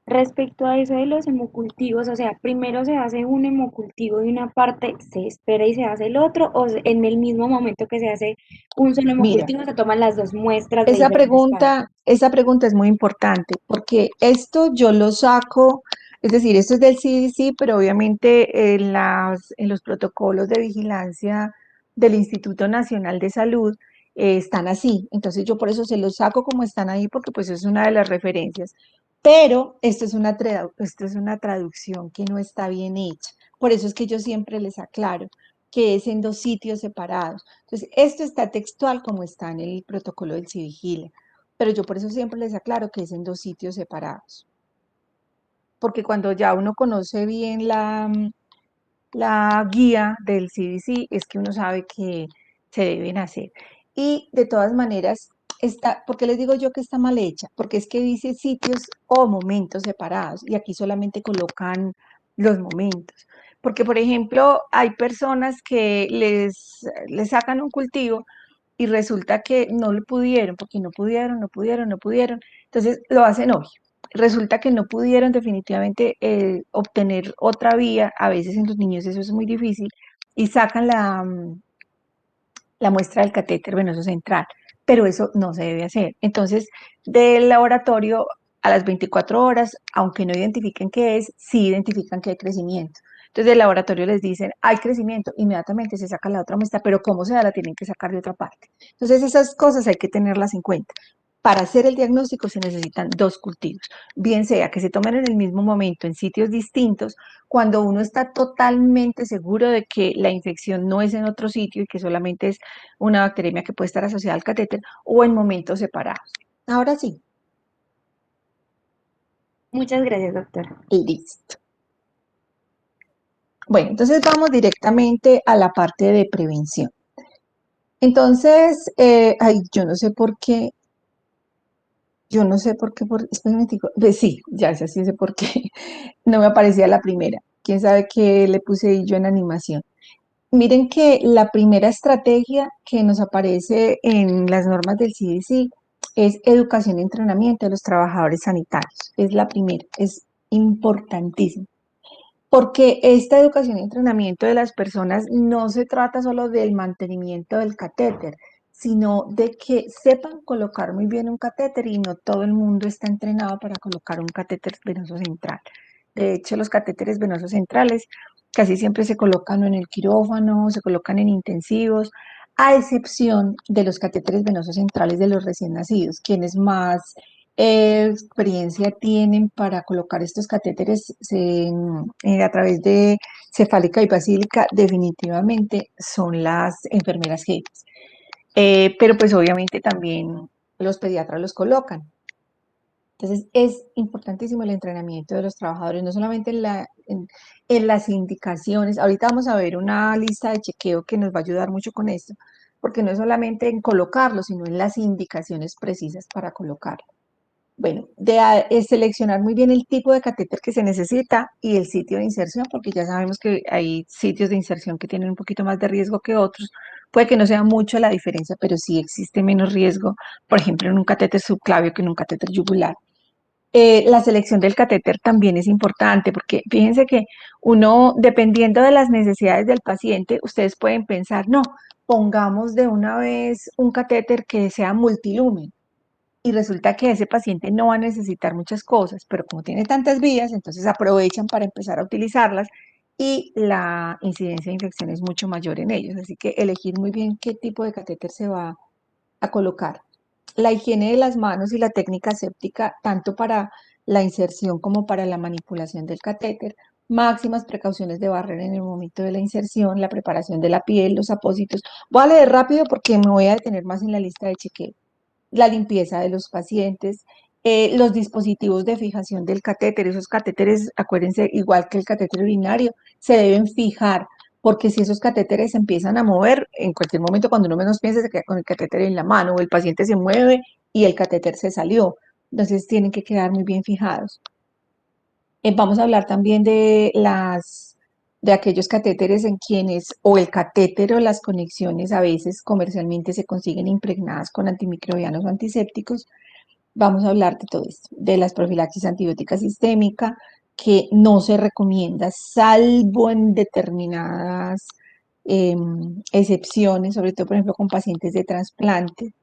Respecto a eso de los hemocultivos, o sea, primero se hace un hemocultivo de una parte, se espera y se hace el otro, en el mismo momento que se hace un solo Mira, hemocultivo se toman las dos muestras de diferentes partes. esa pregunta es muy importante porque esto yo lo saco, es decir, esto es del CDC, pero obviamente en los protocolos de vigilancia del Instituto Nacional de Salud están así. Entonces yo por eso se los saco como están ahí porque pues es una de las referencias. Pero esto es una traducción que no está bien hecha. Por eso es que yo siempre les aclaro que es en dos sitios separados. Entonces, esto está textual como está en el protocolo del Civigila, pero yo por eso siempre les aclaro que es en dos sitios separados, porque cuando ya uno conoce bien la guía del CDC, es que uno sabe que se deben hacer. Y de todas maneras, ¿por qué les digo yo que está mal hecha? Porque es que dice sitios o momentos separados y aquí solamente colocan los momentos. Porque, por ejemplo, hay personas que les sacan un cultivo y resulta que no lo pudieron, porque no pudieron. Entonces lo hacen hoy. Resulta que no pudieron definitivamente obtener otra vía, a veces en los niños eso es muy difícil, y sacan la muestra del catéter venoso central, pero eso no se debe hacer. Entonces, del laboratorio a las 24 horas, aunque no identifiquen qué es, sí identifican que hay crecimiento. Entonces, del laboratorio les dicen, hay crecimiento, inmediatamente se saca la otra muestra, pero ¿cómo se da? La tienen que sacar de otra parte. Entonces, esas cosas hay que tenerlas en cuenta. Para hacer el diagnóstico se necesitan dos cultivos, bien sea que se tomen en el mismo momento en sitios distintos, cuando uno está totalmente seguro de que la infección no es en otro sitio y que solamente es una bacteriemia que puede estar asociada al catéter, o en momentos separados. Ahora sí, Muchas gracias, doctora. listo. Bueno, entonces vamos directamente a la parte de prevención. Entonces, yo no sé por qué, espera un momentico, pues sí, ya sé, sí sé por qué, no me aparecía la primera. ¿Quién sabe qué le puse yo en animación? Miren que la primera estrategia que nos aparece en las normas del CDC es educación y entrenamiento de los trabajadores sanitarios. Es la primera, es importantísimo. Porque esta educación y entrenamiento de las personas no se trata solo del mantenimiento del catéter, sino de que sepan colocar muy bien un catéter y no todo el mundo está entrenado para colocar un catéter venoso central. De hecho, los catéteres venosos centrales casi siempre se colocan en el quirófano, se colocan en intensivos, a excepción de los catéteres venosos centrales de los recién nacidos, quienes más experiencia tienen para colocar estos catéteres a través de cefálica y basílica, definitivamente son las enfermeras jefes. Pero pues obviamente también los pediatras los colocan. Entonces es importantísimo el entrenamiento de los trabajadores, no solamente en las indicaciones. Ahorita vamos a ver una lista de chequeo que nos va a ayudar mucho con esto, porque no es solamente en colocarlo, sino en las indicaciones precisas para colocarlo. Bueno, seleccionar muy bien el tipo de catéter que se necesita y el sitio de inserción, porque ya sabemos que hay sitios de inserción que tienen un poquito más de riesgo que otros. Puede que no sea mucho la diferencia, pero sí existe menos riesgo, por ejemplo, en un catéter subclavio que en un catéter yugular. La selección del catéter también es importante, porque fíjense que uno, dependiendo de las necesidades del paciente, ustedes pueden pensar, no, pongamos de una vez un catéter que sea multilumen y resulta que ese paciente no va a necesitar muchas cosas, pero como tiene tantas vías, entonces aprovechan para empezar a utilizarlas y la incidencia de infección es mucho mayor en ellos. Así que elegir muy bien qué tipo de catéter se va a colocar. La higiene de las manos y la técnica séptica, tanto para la inserción como para la manipulación del catéter, máximas precauciones de barrera en el momento de la inserción, la preparación de la piel, los apósitos. Voy a leer rápido porque me voy a detener más en la lista de chequeo. La limpieza de los pacientes, los dispositivos de fijación del catéter, esos catéteres, acuérdense, igual que el catéter urinario, se deben fijar, porque si esos catéteres se empiezan a mover, en cualquier momento cuando uno menos piensa se queda con el catéter en la mano, o el paciente se mueve y el catéter se salió. Entonces tienen que quedar muy bien fijados. Vamos a hablar también de aquellos catéteres en quienes o el catéter o las conexiones a veces comercialmente se consiguen impregnadas con antimicrobianos o antisépticos. vamos a hablar de todo esto, de las profilaxis antibiótica sistémica, que no se recomienda, salvo en determinadas excepciones, sobre todo, por ejemplo, con pacientes de trasplante,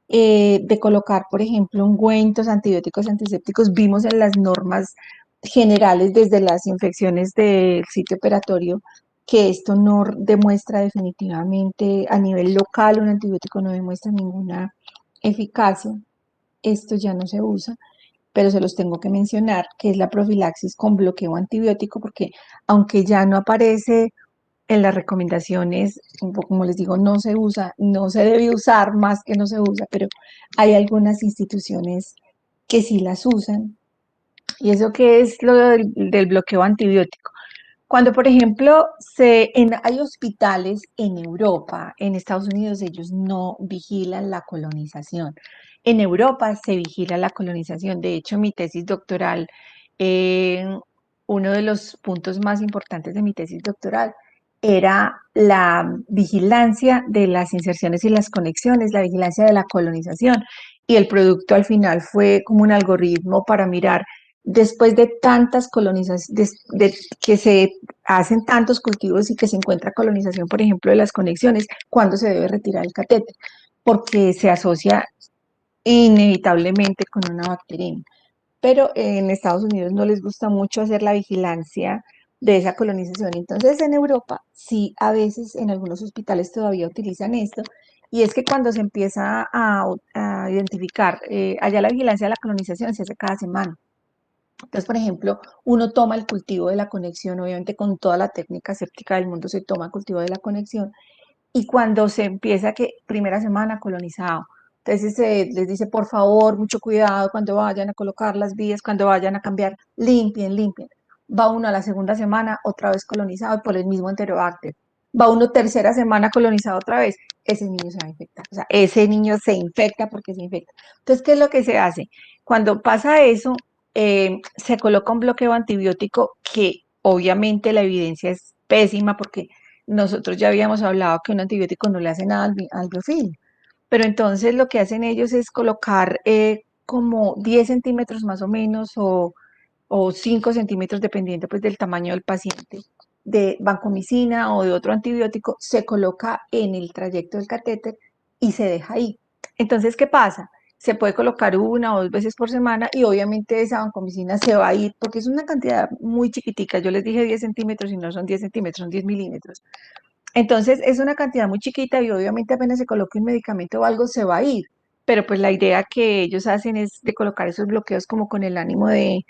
de colocar, por ejemplo, ungüentos antibióticos antisépticos. Vimos en las normas generales desde las infecciones del sitio operatorio que esto no demuestra definitivamente a nivel local, un antibiótico no demuestra ninguna eficacia. Esto ya no se usa, pero se los tengo que mencionar, que es la profilaxis con bloqueo antibiótico, porque aunque ya no aparece en las recomendaciones, como les digo, no se usa, no se debe usar más que no se usa, pero hay algunas instituciones que sí las usan. ¿Y eso qué es lo del bloqueo antibiótico? Cuando, por ejemplo, hay hospitales en Europa, en Estados Unidos, ellos no vigilan la colonización. En Europa se vigila la colonización. De hecho, mi tesis doctoral, eh, uno de los puntos más importantes de mi tesis doctoral era la vigilancia de las inserciones y las conexiones, la vigilancia de la colonización. Y el producto al final fue como un algoritmo para mirar después de tantas colonizaciones, de que se hacen tantos cultivos y que se encuentra colonización, por ejemplo, de las conexiones, cuándo se debe retirar el catéter, porque se asocia inevitablemente con una bacteria. Pero en Estados Unidos no les gusta mucho hacer la vigilancia de esa colonización. Entonces en Europa sí, a veces en algunos hospitales todavía utilizan esto, y es que cuando se empieza a identificar, allá la vigilancia de la colonización se hace cada semana. Entonces, por ejemplo, uno toma el cultivo de la conexión, obviamente con toda la técnica séptica del mundo se toma el cultivo de la conexión, y cuando se empieza que primera semana colonizado, entonces se les dice, por favor, mucho cuidado cuando vayan a colocar las vías, cuando vayan a cambiar, limpien, limpien. Va uno a la segunda semana otra vez colonizado por el mismo enterobacter. Va uno tercera semana colonizado otra vez, ese niño se va a infectar. O sea, ese niño se infecta porque se infecta. Entonces, ¿qué es lo que se hace? Cuando pasa eso, se coloca un bloqueo antibiótico que obviamente la evidencia es pésima porque nosotros ya habíamos hablado que un antibiótico no le hace nada al biofilm, pero entonces lo que hacen ellos es colocar como 10 centímetros más o menos o 5 centímetros dependiendo pues del tamaño del paciente de vancomicina o de otro antibiótico, se coloca en el trayecto del catéter y se deja ahí. Entonces, ¿qué pasa? Se puede colocar una o dos veces por semana y obviamente esa vancomicina se va a ir porque es una cantidad muy chiquitica. Yo les dije 10 centímetros y no son 10 centímetros, son 10 milímetros. Entonces es una cantidad muy chiquita y obviamente apenas se coloque un medicamento o algo se va a ir. Pero pues la idea que ellos hacen es de colocar esos bloqueos como con el ánimo de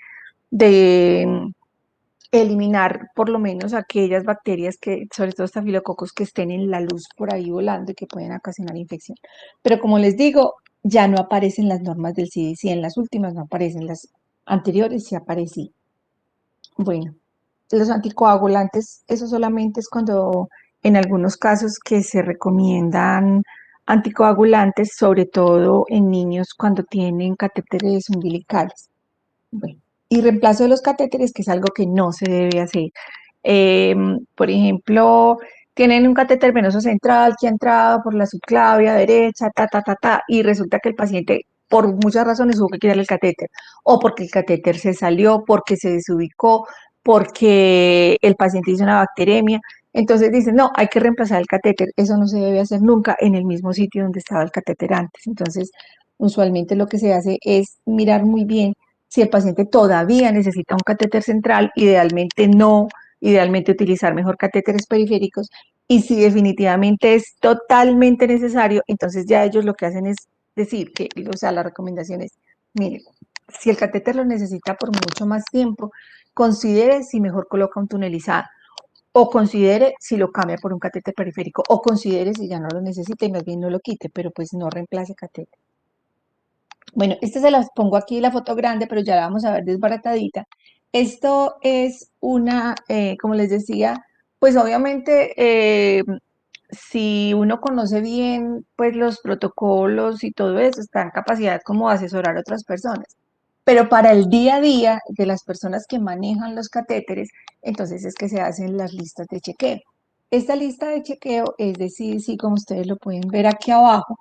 eliminar por lo menos aquellas bacterias que, sobre todo estafilococos, que estén en la luz por ahí volando y que pueden ocasionar infección. Pero como les digo, ya no aparecen las normas del CDC, en las últimas no aparecen, las anteriores sí aparecían. Bueno, los anticoagulantes, eso solamente es cuando en algunos casos que se recomiendan anticoagulantes, sobre todo en niños cuando tienen catéteres umbilicales. Bueno, y reemplazo de los catéteres, que es algo que no se debe hacer. Por ejemplo, tienen un catéter venoso central que ha entrado por la subclavia derecha, y resulta que el paciente, por muchas razones, tuvo que quitarle el catéter, o porque el catéter se salió, porque se desubicó, porque el paciente hizo una bacteremia. Entonces dicen, no, hay que reemplazar el catéter. Eso no se debe hacer nunca en el mismo sitio donde estaba el catéter antes. Entonces, usualmente lo que se hace es mirar muy bien si el paciente todavía necesita un catéter central, idealmente no, idealmente utilizar mejor catéteres periféricos, y si definitivamente es totalmente necesario, entonces ya ellos lo que hacen es decir que, o sea, la recomendación es, mire, si el catéter lo necesita por mucho más tiempo, considere si mejor coloca un tunelizado, o considere si lo cambia por un catéter periférico, o considere si ya no lo necesita y más bien no lo quite, pero pues no reemplace catéter. Bueno, esta se las pongo aquí la foto grande, pero ya la vamos a ver desbaratadita. Esto es una, como les decía, pues obviamente si uno conoce bien pues los protocolos y todo eso, está en capacidad como de asesorar a otras personas. Pero para el día a día de las personas que manejan los catéteres, entonces es que se hacen las listas de chequeo. Esta lista de chequeo es decir, sí, como ustedes lo pueden ver aquí abajo,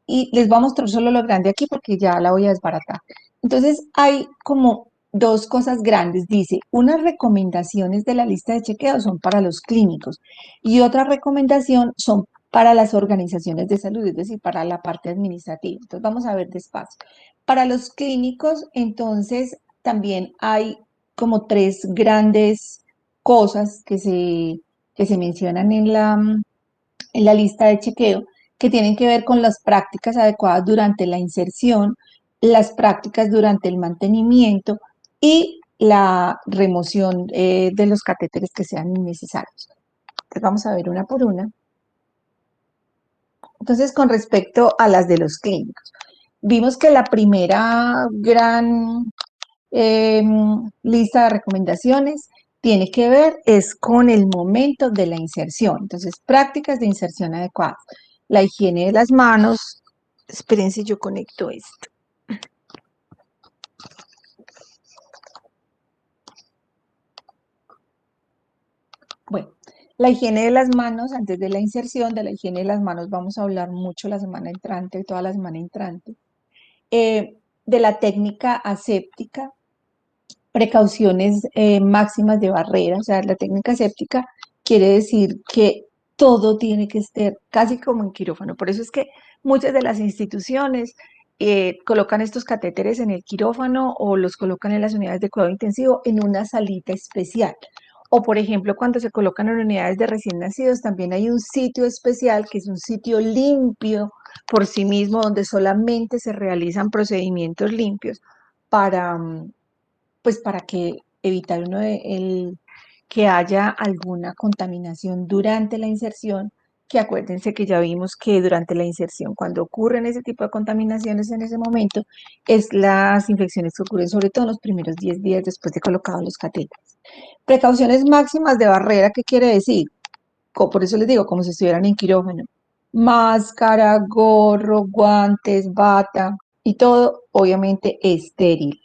y les voy a mostrar solo lo grande aquí porque ya la voy a desbaratar. Entonces hay como dos cosas grandes. Dice, unas recomendaciones de la lista de chequeo son para los clínicos y otra recomendación son para las organizaciones de salud, es decir, para la parte administrativa. Entonces vamos a ver despacio. Para los clínicos, entonces, también hay como tres grandes cosas que se mencionan en la lista de chequeo que tienen que ver con las prácticas adecuadas durante la inserción, las prácticas durante el mantenimiento y la remoción de los catéteres que sean innecesarios. Entonces vamos a ver una por una. Entonces, con respecto a las de los clínicos, vimos que la primera gran lista de recomendaciones tiene que ver es con el momento de la inserción. Entonces, prácticas de inserción adecuadas. La higiene de las manos. Espérense, yo conecto esto. Bueno, la higiene de las manos antes de la inserción, de la higiene de las manos vamos a hablar mucho la semana entrante, toda la semana entrante. De la técnica aséptica, precauciones máximas de barrera, o sea, la técnica aséptica quiere decir que todo tiene que estar casi como en quirófano. Por eso es que muchas de las instituciones colocan estos catéteres en el quirófano o los colocan en las unidades de cuidado intensivo en una salita especial. O, por ejemplo, cuando se colocan en unidades de recién nacidos, también hay un sitio especial que es un sitio limpio por sí mismo, donde solamente se realizan procedimientos limpios para, pues para que evitar que haya alguna contaminación durante la inserción, que acuérdense que ya vimos que durante la inserción, cuando ocurren ese tipo de contaminaciones en ese momento, es las infecciones que ocurren sobre todo en los primeros 10 días después de colocados los catéteres. Precauciones máximas de barrera, ¿qué quiere decir? Por eso les digo, como si estuvieran en quirófano. Máscara, gorro, guantes, bata y todo, obviamente, estéril.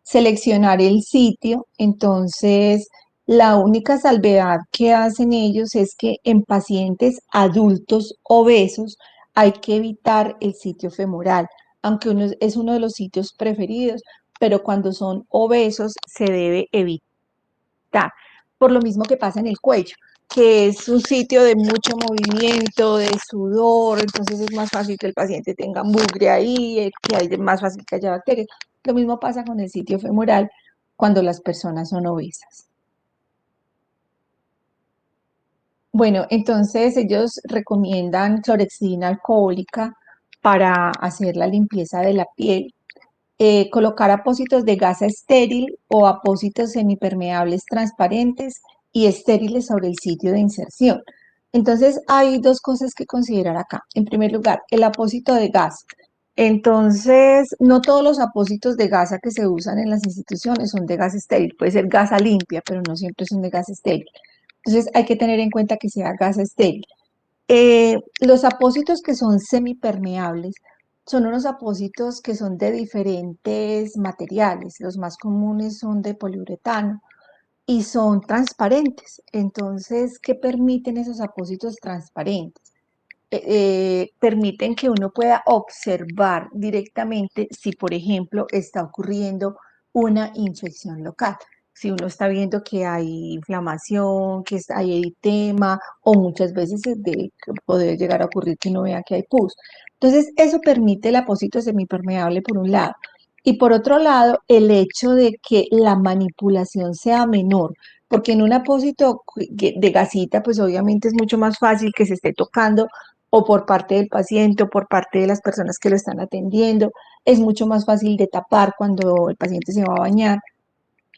Seleccionar el sitio, entonces la única salvedad que hacen ellos es que en pacientes adultos obesos hay que evitar el sitio femoral, aunque es uno de los sitios preferidos, pero cuando son obesos se debe evitar. Por lo mismo que pasa en el cuello, que es un sitio de mucho movimiento, de sudor, entonces es más fácil que el paciente tenga mugre ahí, que hay más fácil que haya bacterias. Lo mismo pasa con el sitio femoral cuando las personas son obesas. Bueno, entonces ellos recomiendan clorexidina alcohólica para hacer la limpieza de la piel, colocar apósitos de gasa estéril o apósitos semipermeables transparentes y estériles sobre el sitio de inserción. Entonces hay dos cosas que considerar acá. En primer lugar, el apósito de gasa. Entonces, no todos los apósitos de gasa que se usan en las instituciones son de gasa estéril. Puede ser gasa limpia, pero no siempre son de gasa estéril. Entonces, hay que tener en cuenta que sea gasa estéril. Los apósitos que son semipermeables son unos apósitos que son de diferentes materiales. Los más comunes son de poliuretano y son transparentes. Entonces, ¿qué permiten esos apósitos transparentes? Permiten que uno pueda observar directamente si, por ejemplo, está ocurriendo una infección local. Si uno está viendo que hay inflamación, que hay eritema, o muchas veces puede llegar a ocurrir que uno vea que hay pus. Entonces, eso permite el apósito semipermeable por un lado. Y por otro lado, el hecho de que la manipulación sea menor, porque en un apósito de gasita, pues obviamente es mucho más fácil que se esté tocando o por parte del paciente o por parte de las personas que lo están atendiendo. Es mucho más fácil de tapar cuando el paciente se va a bañar.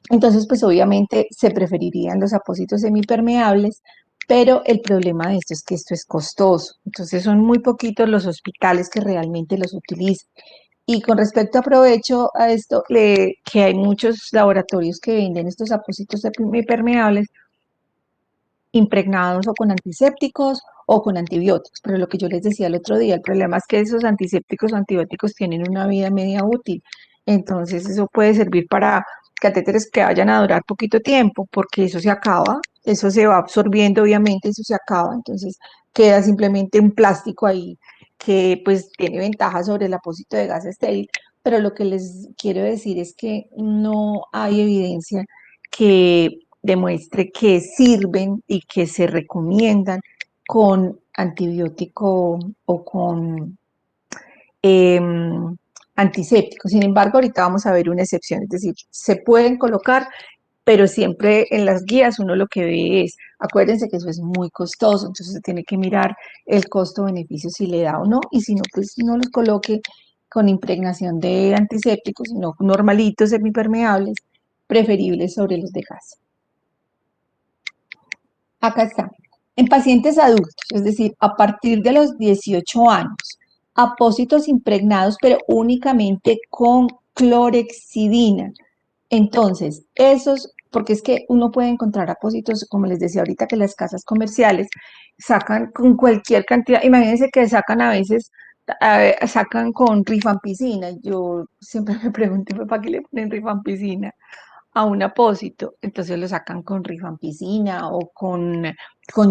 Entonces, pues obviamente se preferirían los apósitos semipermeables, pero el problema de esto es que esto es costoso. Entonces, son muy poquitos los hospitales que realmente los utilizan. Y con respecto aprovecho a esto, que hay muchos laboratorios que venden estos apósitos semipermeables impregnados o con antisépticos o con antibióticos, pero lo que yo les decía el otro día, el problema es que esos antisépticos o antibióticos tienen una vida media útil, entonces eso puede servir para catéteres que vayan a durar poquito tiempo, porque eso se acaba, eso se va absorbiendo obviamente, eso se acaba, entonces queda simplemente un plástico ahí que pues tiene ventaja sobre el apósito de gasa estéril, pero lo que les quiero decir es que no hay evidencia que demuestre que sirven y que se recomiendan con antibiótico o con antisépticos. Sin embargo, ahorita vamos a ver una excepción, es decir, se pueden colocar, pero siempre en las guías uno lo que ve es, acuérdense que eso es muy costoso, entonces se tiene que mirar el costo-beneficio si le da o no, y si no, pues no los coloque con impregnación de antisépticos, sino normalitos, semipermeables, preferibles sobre los de gas. Acá está. En pacientes adultos, es decir, a partir de los 18 años, apósitos impregnados, pero únicamente con clorexidina. Entonces, esos, porque es que uno puede encontrar apósitos, como les decía ahorita, que las casas comerciales sacan con cualquier cantidad, imagínense que sacan a veces, sacan con rifampicina. Yo siempre me pregunté, ¿para qué le ponen rifampicina a un apósito? Entonces lo sacan con rifampicina o con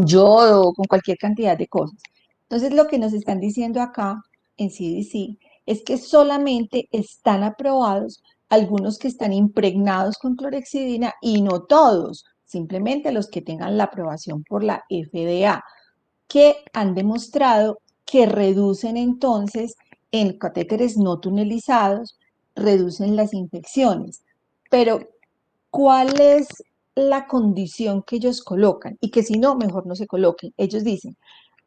yodo o con cualquier cantidad de cosas. Entonces lo que nos están diciendo acá en CDC es que solamente están aprobados algunos que están impregnados con clorexidina y no todos, simplemente los que tengan la aprobación por la FDA, que han demostrado que reducen entonces en catéteres no tunelizados, reducen las infecciones. Pero ¿cuál es la condición que ellos colocan? Y que si no, mejor no se coloquen. Ellos dicen,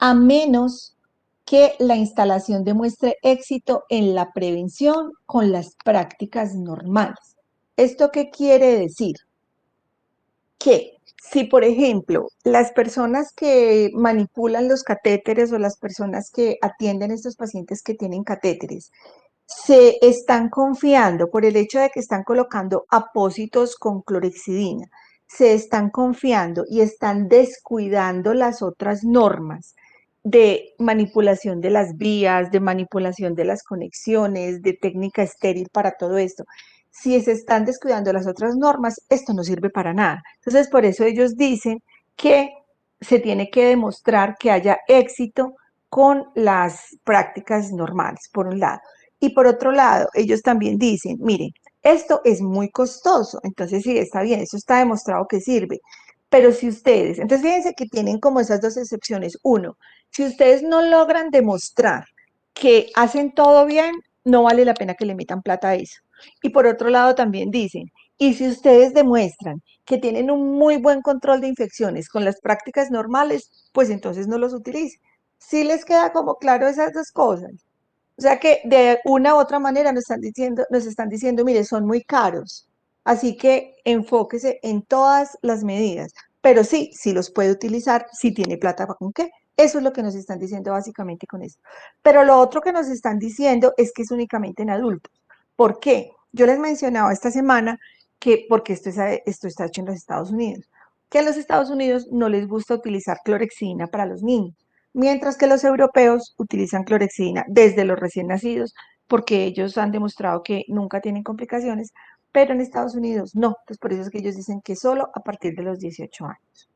a menos que la instalación demuestre éxito en la prevención con las prácticas normales. ¿Esto qué quiere decir? Que si, por ejemplo, las personas que manipulan los catéteres o las personas que atienden a estos pacientes que tienen catéteres se están confiando por el hecho de que están colocando apósitos con clorexidina, se están confiando y están descuidando las otras normas de manipulación de las vías, de manipulación de las conexiones, de técnica estéril para todo esto. Si se están descuidando las otras normas, esto no sirve para nada. Entonces, por eso ellos dicen que se tiene que demostrar que haya éxito con las prácticas normales, por un lado. Y por otro lado, ellos también dicen, miren, esto es muy costoso, entonces sí, está bien, eso está demostrado que sirve. Pero si ustedes, entonces fíjense que tienen como esas dos excepciones. Uno, si ustedes no logran demostrar que hacen todo bien, no vale la pena que le metan plata a eso. Y por otro lado también dicen, y si ustedes demuestran que tienen un muy buen control de infecciones con las prácticas normales, pues entonces no los utilicen. ¿Sí les queda como claro esas dos cosas? O sea que de una u otra manera nos están diciendo, mire, son muy caros, así que enfóquese en todas las medidas, pero sí, sí los puede utilizar, si tiene plata con qué. Eso es lo que nos están diciendo básicamente con esto. Pero lo otro que nos están diciendo es que es únicamente en adultos. ¿Por qué? Yo les mencionaba esta semana que, porque esto está hecho en los Estados Unidos, que en los Estados Unidos no les gusta utilizar clorexidina para los niños, mientras que los europeos utilizan clorexidina desde los recién nacidos porque ellos han demostrado que nunca tienen complicaciones, pero en Estados Unidos no. Entonces, por eso es que ellos dicen que solo a partir de los 18 años.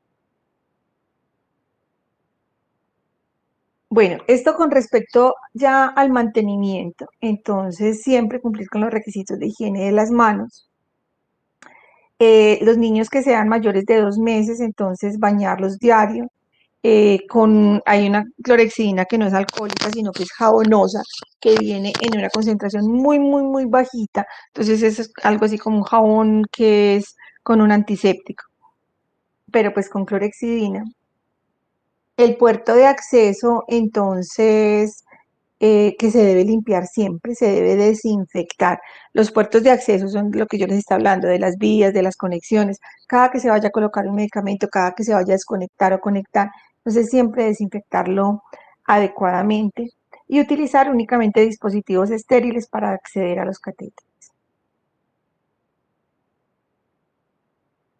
Bueno, esto con respecto ya al mantenimiento, entonces siempre cumplir con los requisitos de higiene de las manos. Los niños que sean mayores de 2 meses, entonces bañarlos diario. Hay una clorexidina que no es alcohólica, sino que es jabonosa, que viene en una concentración muy, muy, muy bajita. Entonces eso es algo así como un jabón que es con un antiséptico, pero pues con clorexidina. El puerto de acceso, entonces, que se debe limpiar siempre, se debe desinfectar. Los puertos de acceso son lo que yo les estaba hablando, de las vías, de las conexiones. Cada que se vaya a colocar un medicamento, cada que se vaya a desconectar o conectar, entonces siempre desinfectarlo adecuadamente y utilizar únicamente dispositivos estériles para acceder a los catéteres.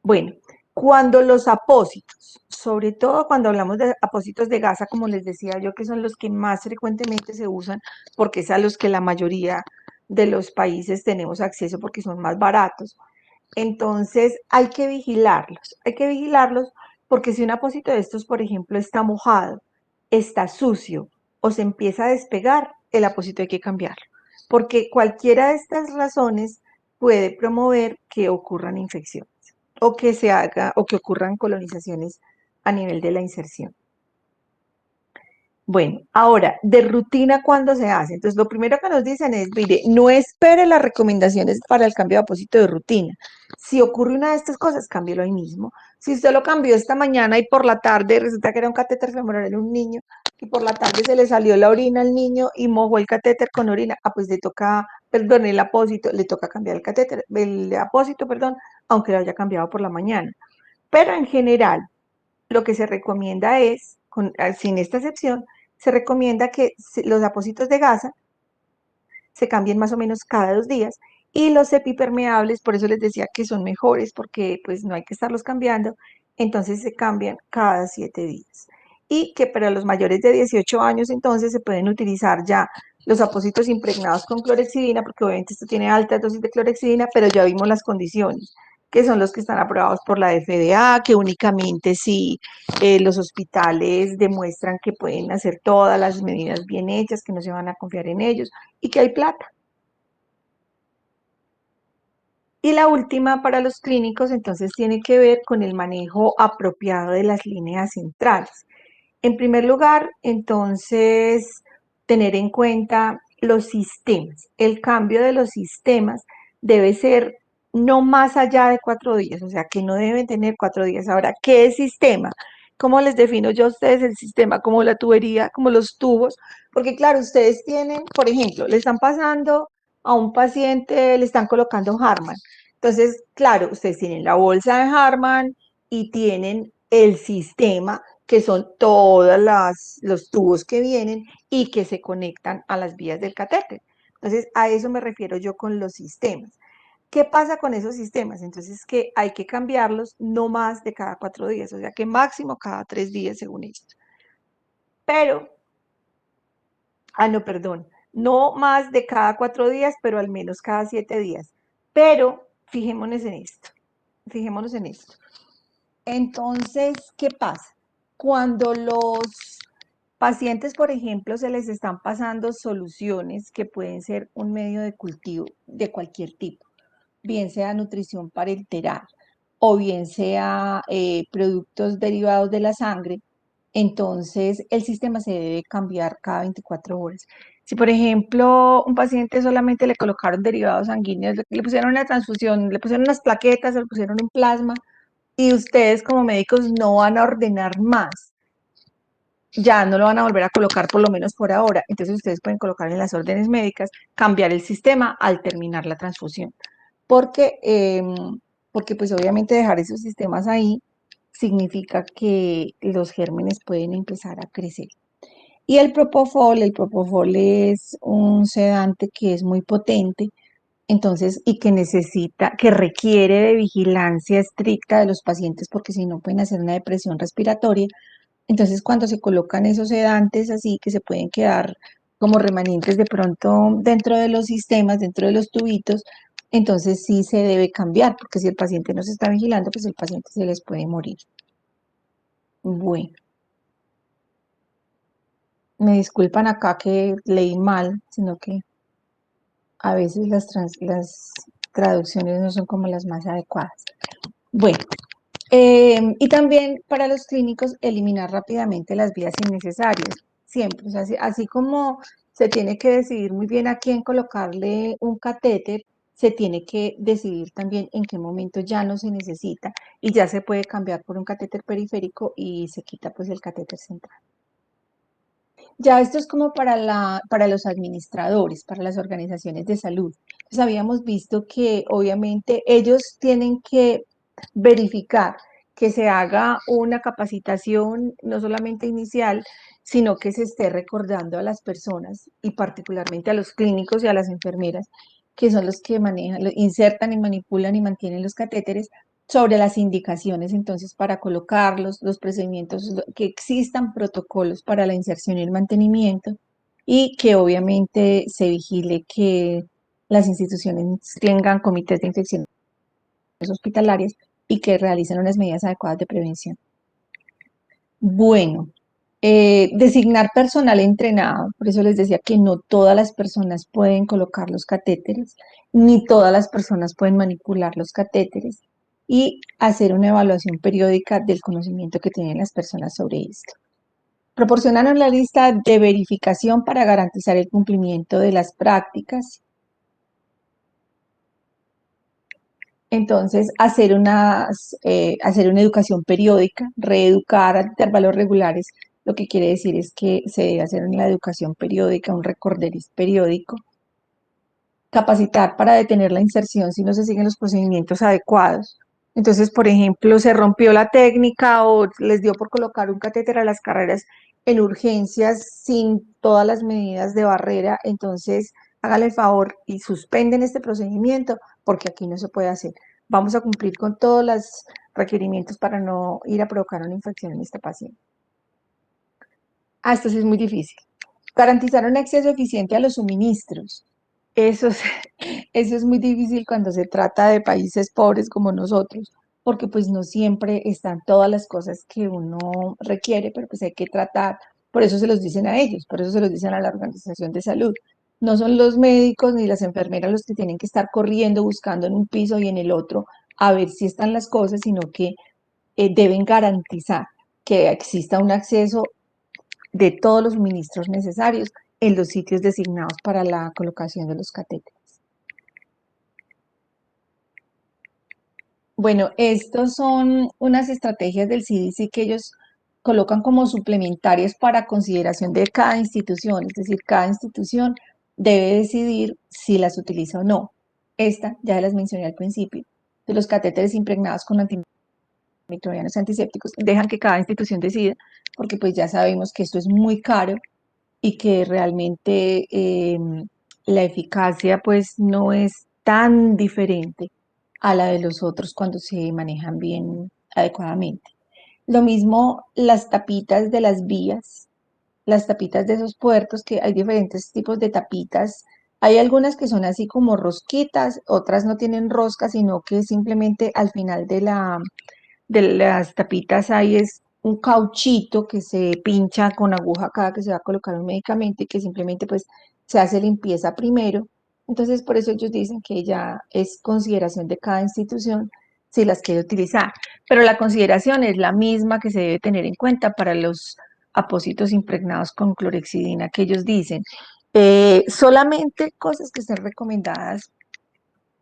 Bueno, cuando los apósitos, sobre todo cuando hablamos de apósitos de gasa, como les decía yo, que son los que más frecuentemente se usan, porque es a los que la mayoría de los países tenemos acceso porque son más baratos. Entonces hay que vigilarlos porque si un apósito de estos, por ejemplo, está mojado, está sucio o se empieza a despegar, el apósito hay que cambiarlo, porque cualquiera de estas razones puede promover que ocurran infecciones o que ocurran colonizaciones a nivel de la inserción. Bueno, ahora, de rutina, ¿cuándo se hace? Entonces, lo primero que nos dicen es, mire, no espere las recomendaciones para el cambio de apósito de rutina. Si ocurre una de estas cosas, cámbielo ahí mismo. Si usted lo cambió esta mañana y por la tarde resulta que era un catéter femoral en un niño y por la tarde se le salió la orina al niño y mojó el catéter con orina, pues le toca, perdón, el apósito, le toca cambiar el apósito, perdón, aunque lo haya cambiado por la mañana. Pero en general, lo que se recomienda es, sin esta excepción, se recomienda que los apósitos de gasa se cambien más o menos cada 2 días y los sepipermeables, por eso les decía que son mejores porque pues no hay que estarlos cambiando, entonces se cambian cada 7 días. Y que para los mayores de 18 años entonces se pueden utilizar ya los apósitos impregnados con clorexidina, porque obviamente esto tiene altas dosis de clorexidina, pero ya vimos las condiciones, que son los que están aprobados por la FDA, que únicamente si los hospitales demuestran que pueden hacer todas las medidas bien hechas, que no se van a confiar en ellos y que hay plata. Y la última para los clínicos entonces tiene que ver con el manejo apropiado de las líneas centrales. En primer lugar, entonces, tener en cuenta los sistemas. El cambio de los sistemas debe ser no más allá de 4 días, o sea, que no deben tener 4 días. Ahora, ¿qué es sistema? ¿Cómo les defino yo a ustedes el sistema? Como la tubería, como los tubos, porque claro, ustedes tienen, por ejemplo, le están pasando a un paciente, le están colocando Harman. Entonces, claro, ustedes tienen la bolsa de Harman y tienen el sistema, que son todos los tubos que vienen y que se conectan a las vías del catéter. Entonces, a eso me refiero yo con los sistemas. ¿Qué pasa con esos sistemas? Entonces, que hay que cambiarlos no más de cada 4 días, o sea que máximo cada 3 días según esto. Pero, no, perdón, no más de cada 4 días, pero al menos cada 7 días. Pero, fijémonos en esto, fijémonos en esto. Entonces, ¿qué pasa? Cuando los pacientes, por ejemplo, se les están pasando soluciones que pueden ser un medio de cultivo de cualquier tipo, bien sea nutrición parenteral o bien sea productos derivados de la sangre, entonces el sistema se debe cambiar cada 24 horas. Si, por ejemplo, un paciente solamente le colocaron derivados sanguíneos, le pusieron una transfusión, le pusieron unas plaquetas, le pusieron un plasma, y ustedes como médicos no van a ordenar más, ya no lo van a volver a colocar por lo menos por ahora. Entonces ustedes pueden colocar en las órdenes médicas, cambiar el sistema al terminar la transfusión. Porque pues obviamente dejar esos sistemas ahí significa que los gérmenes pueden empezar a crecer. Y el propofol es un sedante que es muy potente, entonces, y que requiere de vigilancia estricta de los pacientes porque si no pueden hacer una depresión respiratoria. Entonces, cuando se colocan esos sedantes así que se pueden quedar como remanentes de pronto dentro de los sistemas, dentro de los tubitos, entonces sí se debe cambiar, porque si el paciente no se está vigilando, pues el paciente se les puede morir. Bueno, me disculpan acá que leí mal, sino que a veces las traducciones no son como las más adecuadas. Bueno, y también para los clínicos eliminar rápidamente las vías innecesarias, siempre. O sea, así como se tiene que decidir muy bien a quién colocarle un catéter, se tiene que decidir también en qué momento ya no se necesita y ya se puede cambiar por un catéter periférico y se quita pues el catéter central. Ya esto es como para los administradores, para las organizaciones de salud. Entonces habíamos visto que obviamente ellos tienen que verificar que se haga una capacitación no solamente inicial, sino que se esté recordando a las personas y particularmente a los clínicos y a las enfermeras, que son los que manejan, insertan y manipulan y mantienen los catéteres, sobre las indicaciones entonces para colocarlos, los procedimientos, que existan protocolos para la inserción y el mantenimiento y que obviamente se vigile que las instituciones tengan comités de infecciones hospitalarias y que realicen unas medidas adecuadas de prevención. Bueno, Designar personal entrenado, por eso les decía que no todas las personas pueden colocar los catéteres, ni todas las personas pueden manipular los catéteres, y hacer una evaluación periódica del conocimiento que tienen las personas sobre esto. Proporcionaron la lista de verificación para garantizar el cumplimiento de las prácticas. Entonces, hacer una educación periódica, reeducar a intervalos regulares, lo que quiere decir es que se debe hacer una educación periódica, un recorderis periódico. Capacitar para detener la inserción si no se siguen los procedimientos adecuados. Entonces, por ejemplo, se rompió la técnica o les dio por colocar un catéter a las carreras en urgencias sin todas las medidas de barrera, entonces hágale el favor y suspenden este procedimiento porque aquí no se puede hacer. Vamos a cumplir con todos los requerimientos para no ir a provocar una infección en este paciente. Esto sí es muy difícil. Garantizar un acceso eficiente a los suministros. Eso es muy difícil cuando se trata de países pobres como nosotros, porque pues no siempre están todas las cosas que uno requiere, pero pues hay que tratar, por eso se los dicen a ellos, por eso se los dicen a la Organización de Salud. No son los médicos ni las enfermeras los que tienen que estar corriendo, buscando en un piso y en el otro a ver si están las cosas, sino que deben garantizar que exista un acceso de todos los suministros necesarios en los sitios designados para la colocación de los catéteres. Bueno, estos son unas estrategias del CDC que ellos colocan como suplementarias para consideración de cada institución, es decir, cada institución debe decidir si las utiliza o no. Esta, ya las mencioné al principio, de los catéteres impregnados con antimicrobianos antisépticos, dejan que cada institución decida, porque pues ya sabemos que esto es muy caro y que realmente la eficacia pues no es tan diferente a la de los otros cuando se manejan bien adecuadamente. Lo mismo las tapitas de las vías, las tapitas de esos puertos, que hay diferentes tipos de tapitas. Hay algunas que son así como rosquitas, otras no tienen rosca, sino que simplemente al final de las tapitas hay es un cauchito que se pincha con aguja cada que se va a colocar un medicamento y que simplemente pues se hace limpieza primero. Entonces por eso ellos dicen que ya es consideración de cada institución si las quiere utilizar. Pero la consideración es la misma que se debe tener en cuenta para los apósitos impregnados con clorexidina que ellos dicen. Solamente cosas que estén recomendadas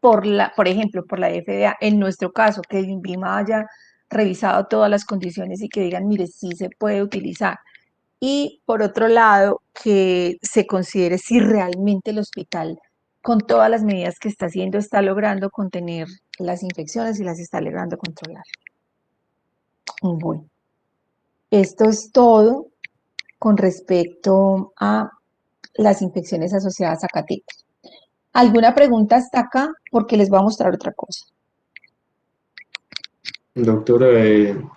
por ejemplo, por la FDA, en nuestro caso, que el INVIMA haya revisado todas las condiciones y que digan, mire, sí se puede utilizar. Y por otro lado, que se considere si realmente el hospital, con todas las medidas que está haciendo, está logrando contener las infecciones y las está logrando controlar. Bueno, esto es todo con respecto a las infecciones asociadas a catéter. ¿Alguna pregunta hasta acá? Porque les voy a mostrar otra cosa. Doctora,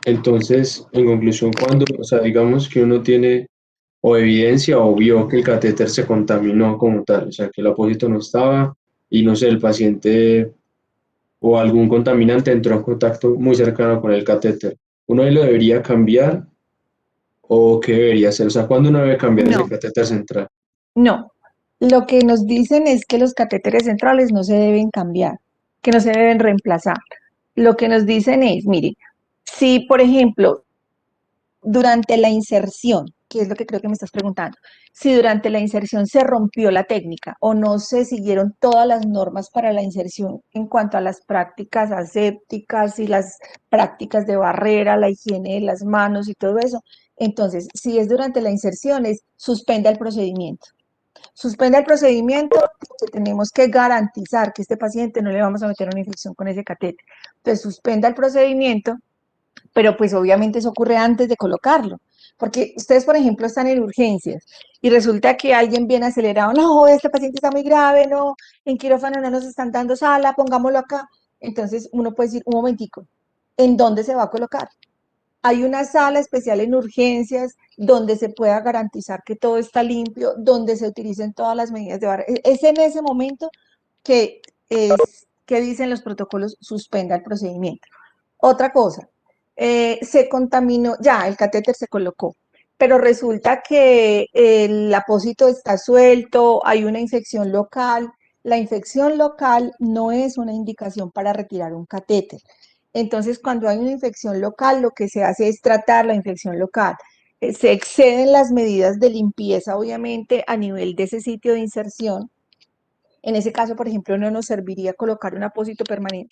entonces, en conclusión, cuando, o sea, digamos que uno tiene o evidencia o vio que el catéter se contaminó como tal, o sea, que el apósito no estaba y no sé, el paciente o algún contaminante entró en contacto muy cercano con el catéter, ¿uno ahí lo debería cambiar o qué debería hacer? O sea, ¿cuándo uno debe cambiar ese No, catéter central? no. Lo que nos dicen es que los catéteres centrales no se deben cambiar, que no se deben reemplazar. Lo que nos dicen es, mire, si por ejemplo durante la inserción, que es lo que creo que me estás preguntando, si durante la inserción se rompió la técnica o no se siguieron todas las normas para la inserción en cuanto a las prácticas asépticas y las prácticas de barrera, la higiene de las manos y todo eso, entonces, si es durante la inserción, es suspenda el procedimiento. Suspenda el procedimiento porque tenemos que garantizar que este paciente no le vamos a meter una infección con ese catéter. Entonces, suspenda el procedimiento, pero pues obviamente eso ocurre antes de colocarlo, porque ustedes, por ejemplo, están en urgencias y resulta que alguien viene acelerado, no, este paciente está muy grave, no, en quirófano no nos están dando sala, pongámoslo acá. Entonces uno puede decir, un momentico, ¿en dónde se va a colocar? Hay una sala especial en urgencias donde se pueda garantizar que todo está limpio, donde se utilicen todas las medidas de barrera. Es en ese momento que, que dicen los protocolos, suspenda el procedimiento. Otra cosa, se contaminó, ya el catéter se colocó, pero resulta que el apósito está suelto, hay una infección local. La infección local no es una indicación para retirar un catéter. Entonces, cuando hay una infección local, lo que se hace es tratar la infección local. Se exceden las medidas de limpieza, obviamente, a nivel de ese sitio de inserción. En ese caso, por ejemplo, no nos serviría colocar un apósito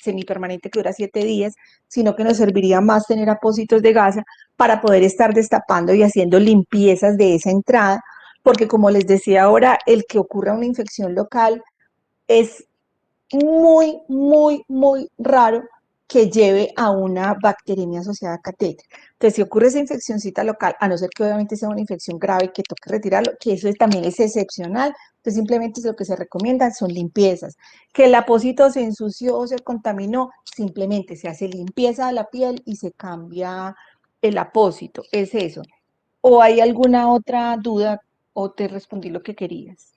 semipermanente que dura 7 días, sino que nos serviría más tener apósitos de gasa para poder estar destapando y haciendo limpiezas de esa entrada, porque como les decía ahora, el que ocurra una infección local es muy, muy, muy raro que lleve a una bacteremia asociada a catéter. Entonces, si ocurre esa infeccióncita local, a no ser que obviamente sea una infección grave que toque retirarlo, que eso también es excepcional, entonces simplemente lo que se recomienda son limpiezas. Que el apósito se ensució o se contaminó, simplemente se hace limpieza de la piel y se cambia el apósito, es eso. ¿O hay alguna otra duda o te respondí lo que querías?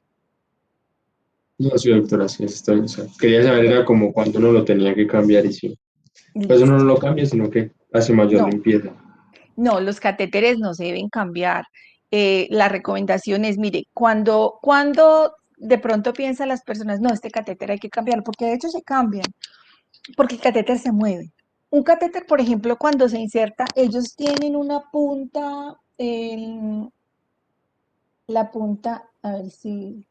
No, sí, doctora, sí, está bien. O sea, quería saber, era como cuando uno lo tenía que cambiar y sí. Pues uno no Listo. lo cambia, sino que hace mayor No, limpieza. no, los catéteres no se deben cambiar. La recomendación es, mire, cuando de pronto piensan las personas, no, este catéter hay que cambiarlo, porque de hecho se cambian, porque el catéter se mueve. Un catéter, por ejemplo, cuando se inserta, ellos tienen una punta, la punta, a ver si,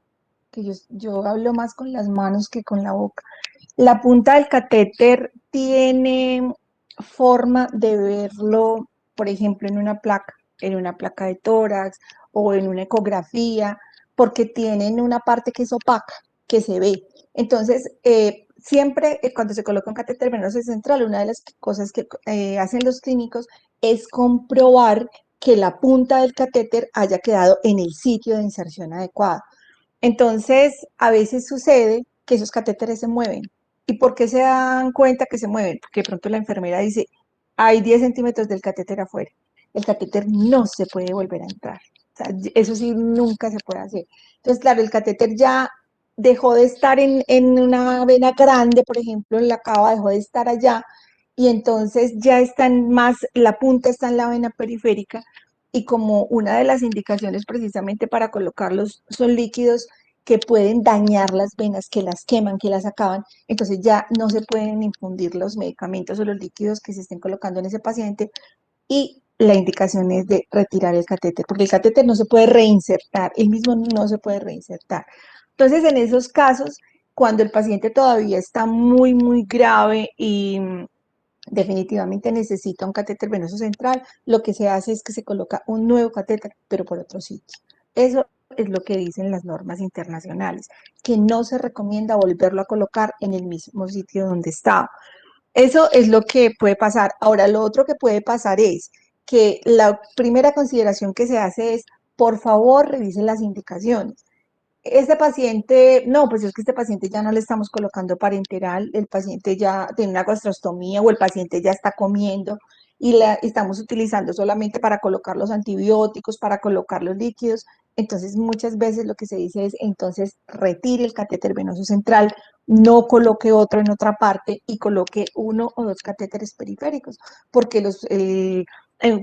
que yo hablo más con las manos que con la boca. La punta del catéter tiene forma de verlo, por ejemplo, en una placa de tórax o en una ecografía, porque tienen una parte que es opaca, que se ve. Entonces, siempre cuando se coloca un catéter venoso central, una de las cosas que hacen los clínicos es comprobar que la punta del catéter haya quedado en el sitio de inserción adecuado. Entonces, a veces sucede que esos catéteres se mueven. ¿Y por qué se dan cuenta que se mueven? Porque de pronto la enfermera dice, hay 10 centímetros del catéter afuera. El catéter no se puede volver a entrar. O sea, eso sí, nunca se puede hacer. Entonces, claro, el catéter ya dejó de estar en una vena grande, por ejemplo, en la cava, dejó de estar allá, y entonces ya están más, la punta está en la vena periférica, y como una de las indicaciones precisamente para colocarlos son líquidos que pueden dañar las venas, que las queman, que las acaban, entonces ya no se pueden infundir los medicamentos o los líquidos que se estén colocando en ese paciente, y la indicación es de retirar el catéter, porque el catéter no se puede reinsertar, el mismo no se puede reinsertar. Entonces, en esos casos, cuando el paciente todavía está muy, muy grave y definitivamente necesita un catéter venoso central, lo que se hace es que se coloca un nuevo catéter, pero por otro sitio. Eso es lo que dicen las normas internacionales, que no se recomienda volverlo a colocar en el mismo sitio donde estaba. Eso es lo que puede pasar. Ahora, lo otro que puede pasar es que la primera consideración que se hace es, por favor, revisen las indicaciones. Este paciente, no, pues es que este paciente ya no le estamos colocando parenteral, el paciente ya tiene una gastrostomía o el paciente ya está comiendo y la estamos utilizando solamente para colocar los antibióticos, para colocar los líquidos. Entonces, muchas veces lo que se dice es, entonces, retire el catéter venoso central, no coloque otro en otra parte y coloque uno o dos catéteres periféricos, porque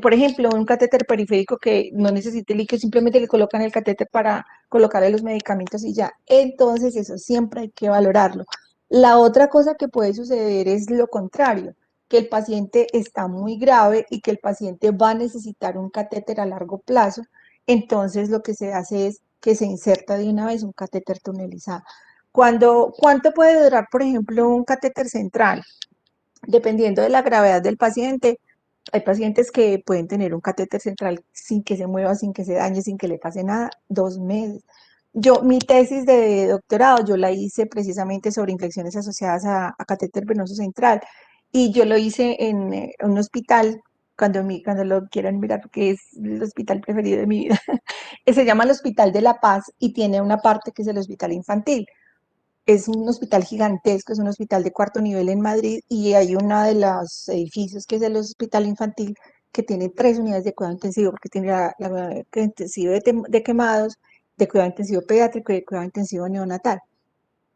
por ejemplo, un catéter periférico que no necesite líquido, simplemente le colocan el catéter para colocarle los medicamentos y ya. Entonces, eso siempre hay que valorarlo. La otra cosa que puede suceder es lo contrario, que el paciente está muy grave y que el paciente va a necesitar un catéter a largo plazo. Entonces, lo que se hace es que se inserta de una vez un catéter tunelizado. ¿Cuánto puede durar, por ejemplo, un catéter central? Dependiendo de la gravedad del paciente, hay pacientes que pueden tener un catéter central sin que se mueva, sin que se dañe, sin que le pase nada, 2 meses. Mi tesis de doctorado, yo la hice precisamente sobre infecciones asociadas a catéter venoso central, y yo lo hice en un hospital, cuando lo quieran mirar, porque es el hospital preferido de mi vida. Se llama el Hospital de la Paz y tiene una parte que es el hospital infantil. Es un hospital gigantesco, es un hospital de cuarto nivel en Madrid, y hay uno de los edificios que es el hospital infantil que tiene 3 unidades de cuidado intensivo, porque tiene la intensivo de quemados, de cuidado intensivo pediátrico y de cuidado intensivo neonatal.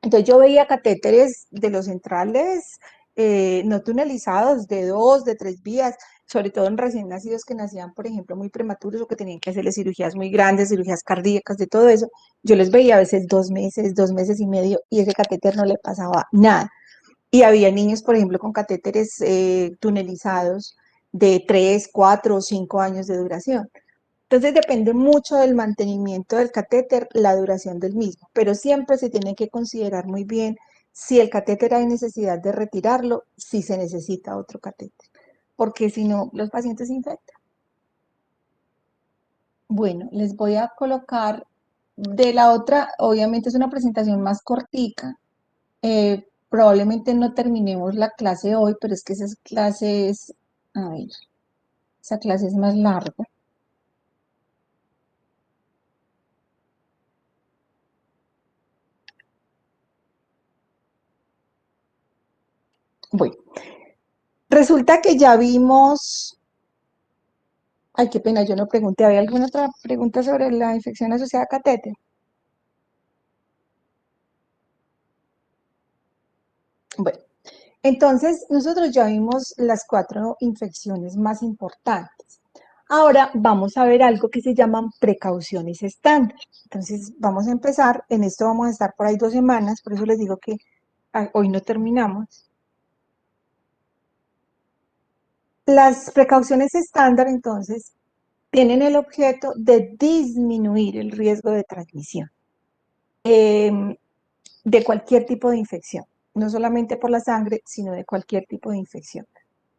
Entonces yo veía catéteres de los centrales no tunelizados de 2, de 3 vías, sobre todo en recién nacidos que nacían, por ejemplo, muy prematuros o que tenían que hacerle cirugías muy grandes, cirugías cardíacas, de todo eso, yo les veía a veces 2 meses y medio, y ese catéter no le pasaba nada. Y había niños, por ejemplo, con catéteres tunelizados de 3, 4 o 5 años de duración. Entonces depende mucho del mantenimiento del catéter, la duración del mismo, pero siempre se tiene que considerar muy bien si el catéter hay necesidad de retirarlo, si se necesita otro catéter, porque si no, los pacientes se infectan. Bueno, les voy a colocar de la otra, obviamente es una presentación más cortica, probablemente no terminemos la clase hoy, pero es que esa clase es, a ver, esa clase es más larga. Bueno, resulta que ya vimos, ay, qué pena, yo no pregunté, ¿había alguna otra pregunta sobre la infección asociada a catéter? Bueno, entonces nosotros ya vimos las 4 infecciones más importantes. Ahora vamos a ver algo que se llaman precauciones estándar. Entonces vamos a empezar, en esto vamos a estar por ahí 2 semanas, por eso les digo que hoy no terminamos. Las precauciones estándar, entonces, tienen el objeto de disminuir el riesgo de transmisión de cualquier tipo de infección, no solamente por la sangre, sino de cualquier tipo de infección.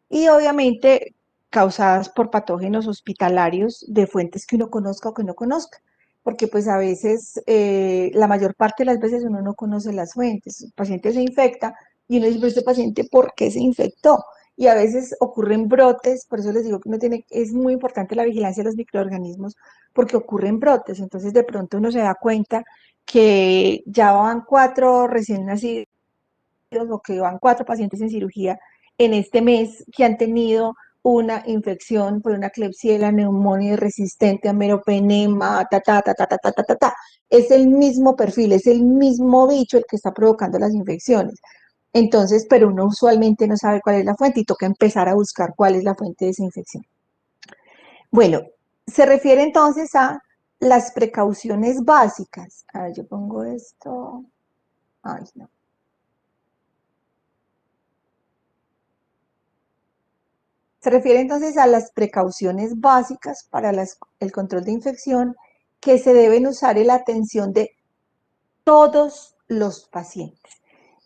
Y obviamente causadas por patógenos hospitalarios de fuentes que uno conozca o que no conozca, porque pues a veces, la mayor parte de las veces uno no conoce las fuentes, el paciente se infecta y uno dice, pero este paciente, ¿por qué se infectó? Y a veces ocurren brotes, por eso les digo que uno tiene, es muy importante la vigilancia de los microorganismos, porque ocurren brotes, entonces de pronto uno se da cuenta que ya van 4 recién nacidos o que van 4 pacientes en cirugía en este mes que han tenido una infección por una Klebsiella pneumoniae resistente a meropenema, ta. Es el mismo perfil, es el mismo bicho el que está provocando las infecciones. Entonces, pero uno usualmente no sabe cuál es la fuente y toca empezar a buscar cuál es la fuente de esa infección. Bueno, se refiere entonces a las precauciones básicas. A ver, yo pongo esto. Ay, no. Se refiere entonces a las precauciones básicas para el control de infección que se deben usar en la atención de todos los pacientes.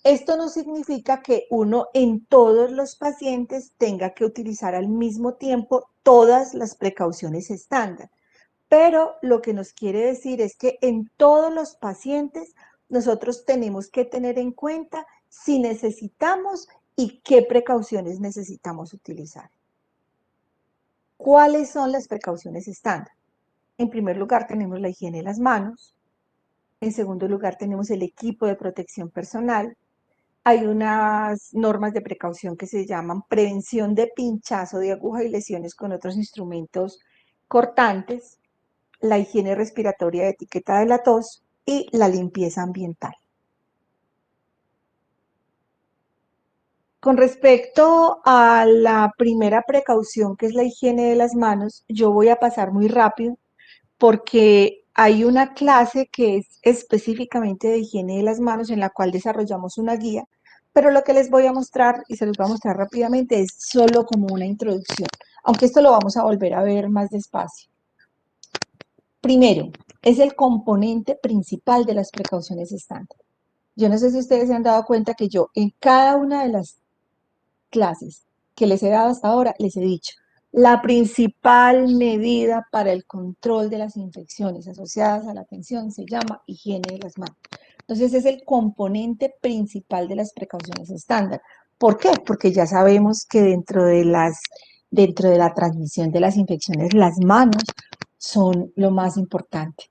Esto no significa que uno en todos los pacientes tenga que utilizar al mismo tiempo todas las precauciones estándar, pero lo que nos quiere decir es que en todos los pacientes nosotros tenemos que tener en cuenta si necesitamos y qué precauciones necesitamos utilizar. ¿Cuáles son las precauciones estándar? En primer lugar tenemos la higiene de las manos, en segundo lugar tenemos el equipo de protección personal, hay unas normas de precaución que se llaman prevención de pinchazo de aguja y lesiones con otros instrumentos cortantes, la higiene respiratoria de etiqueta de la tos y la limpieza ambiental. Con respecto a la primera precaución, que es la higiene de las manos, yo voy a pasar muy rápido porque hay una clase que es específicamente de higiene de las manos en la cual desarrollamos una guía, pero lo que les voy a mostrar y se los voy a mostrar rápidamente es solo como una introducción, aunque esto lo vamos a volver a ver más despacio. Primero, es el componente principal de las precauciones estándar. Yo no sé si ustedes se han dado cuenta que yo en cada una de las clases que les he dado hasta ahora, les he dicho, la principal medida para el control de las infecciones asociadas a la atención se llama higiene de las manos. Entonces es el componente principal de las precauciones estándar. ¿Por qué? Porque ya sabemos que dentro de la transmisión de las infecciones, las manos son lo más importante,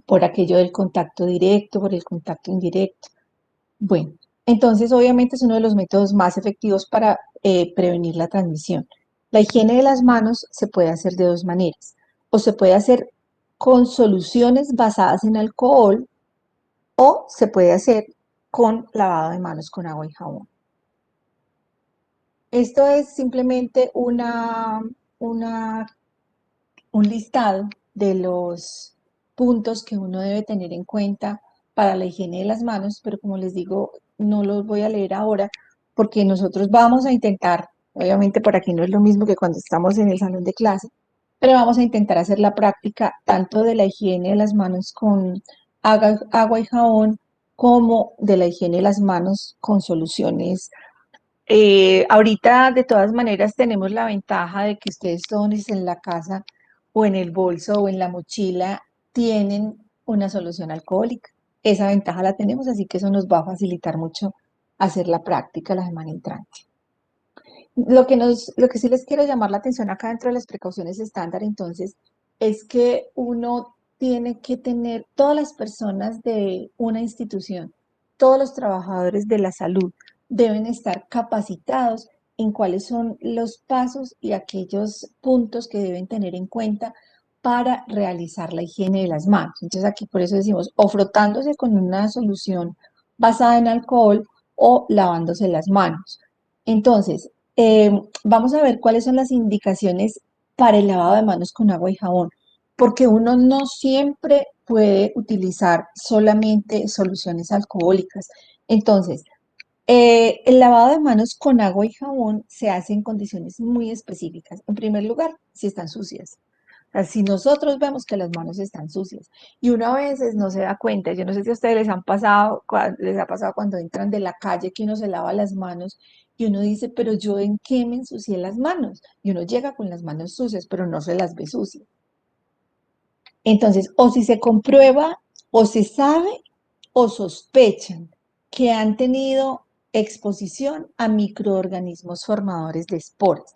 por aquello del contacto directo, por el contacto indirecto. Bueno, entonces obviamente es uno de los métodos más efectivos para prevenir la transmisión. La higiene de las manos se puede hacer de 2 maneras. O se puede hacer con soluciones basadas en alcohol o se puede hacer con lavado de manos con agua y jabón. Esto es simplemente un listado de los puntos que uno debe tener en cuenta para la higiene de las manos, pero como les digo, no los voy a leer ahora porque nosotros vamos a intentar, obviamente por aquí no es lo mismo que cuando estamos en el salón de clase, pero vamos a intentar hacer la práctica tanto de la higiene de las manos con agua y jabón como de la higiene de las manos con soluciones. Ahorita, de todas maneras, tenemos la ventaja de que ustedes todos en la casa o en el bolso o en la mochila tienen una solución alcohólica. Esa ventaja la tenemos, así que eso nos va a facilitar mucho hacer la práctica la semana entrante. Lo que sí les quiero llamar la atención acá dentro de las precauciones estándar, entonces, es que uno tiene que tener, todas las personas de una institución, todos los trabajadores de la salud deben estar capacitados en cuáles son los pasos y aquellos puntos que deben tener en cuenta para realizar la higiene de las manos. Entonces aquí por eso decimos o frotándose con una solución basada en alcohol o lavándose las manos. Entonces, vamos a ver cuáles son las indicaciones para el lavado de manos con agua y jabón, porque uno no siempre puede utilizar solamente soluciones alcohólicas. Entonces, el lavado de manos con agua y jabón se hace en condiciones muy específicas. En primer lugar, si están sucias. O sea, si nosotros vemos que las manos están sucias y uno a veces no se da cuenta, yo no sé si a ustedes les han pasado, les ha pasado cuando entran de la calle que uno se lava las manos y uno dice, pero yo en qué me ensucié las manos. Y uno llega con las manos sucias, pero no se las ve sucias. Entonces, o si se comprueba, o se sabe, o sospechan que han tenido exposición a microorganismos formadores de esporas.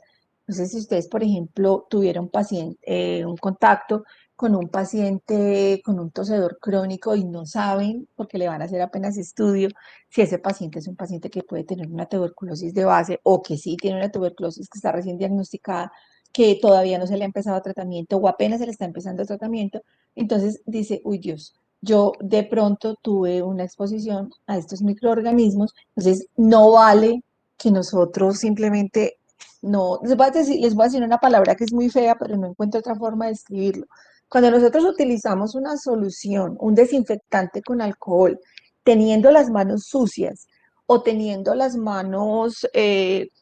No sé si ustedes, por ejemplo, tuvieron un contacto con un paciente con un tosedor crónico y no saben, porque le van a hacer apenas estudio, si ese paciente es un paciente que puede tener una tuberculosis de base o que sí tiene una tuberculosis que está recién diagnosticada, que todavía no se le ha empezado tratamiento o apenas se le está empezando el tratamiento. Entonces dice, uy Dios, yo de pronto tuve una exposición a estos microorganismos, entonces no vale que nosotros simplemente no, les voy a decir una palabra que es muy fea, pero no encuentro otra forma de escribirlo. Cuando nosotros utilizamos una solución, un desinfectante con alcohol, teniendo las manos sucias o teniendo las manos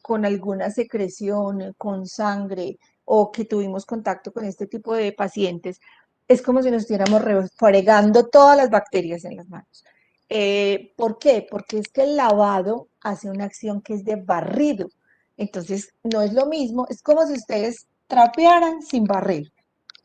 con alguna secreción, con sangre, o que tuvimos contacto con este tipo de pacientes, es como si nos estuviéramos refregando todas las bacterias en las manos. ¿Por qué? Porque es que el lavado hace una acción que es de barrido. Entonces, no es lo mismo, es como si ustedes trapearan sin barrer.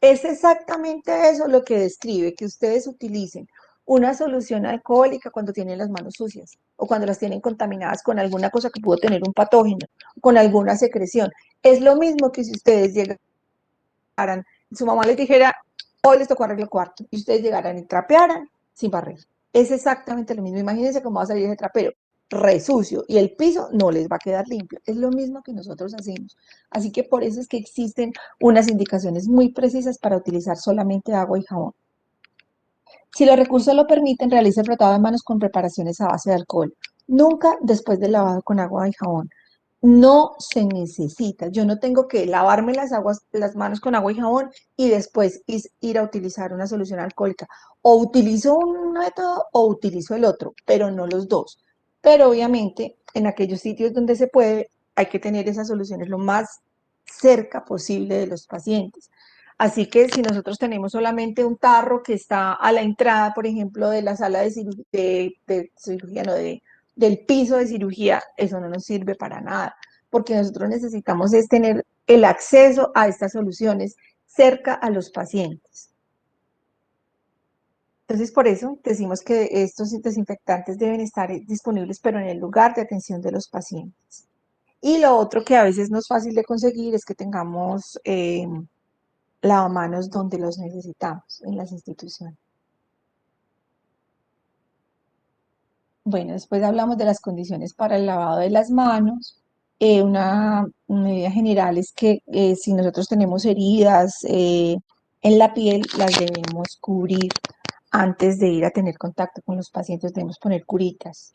Es exactamente eso lo que describe, que ustedes utilicen una solución alcohólica cuando tienen las manos sucias o cuando las tienen contaminadas con alguna cosa que pudo tener un patógeno, con alguna secreción. Es lo mismo que si ustedes llegaran, su mamá les dijera, hoy les tocó arreglar el cuarto, y ustedes llegaran y trapearan sin barrer. Es exactamente lo mismo. Imagínense cómo va a salir ese trapero, re sucio, y el piso no les va a quedar limpio. Es lo mismo que nosotros hacemos. Así que por eso es que existen unas indicaciones muy precisas para utilizar solamente agua y jabón. Si los recursos lo permiten, realice el frotado de manos con preparaciones a base de alcohol. Nunca después del lavado con agua y jabón. No se necesita. Yo no tengo que lavarme las manos con agua y jabón y después ir a utilizar una solución alcohólica. O utilizo un método o utilizo el otro, pero no los dos. Pero obviamente en aquellos sitios donde se puede, hay que tener esas soluciones lo más cerca posible de los pacientes. Así que si nosotros tenemos solamente un tarro que está a la entrada, por ejemplo, de la sala de cirugía, no, del piso de cirugía, eso no nos sirve para nada, porque nosotros necesitamos es tener el acceso a estas soluciones cerca a los pacientes. Entonces, por eso decimos que estos desinfectantes deben estar disponibles, pero en el lugar de atención de los pacientes. Y lo otro que a veces no es fácil de conseguir es que tengamos lavamanos donde los necesitamos en las instituciones. Bueno, después hablamos de las condiciones para el lavado de las manos. Una medida general es que si nosotros tenemos heridas en la piel, las debemos cubrir antes de ir a tener contacto con los pacientes, debemos poner curitas.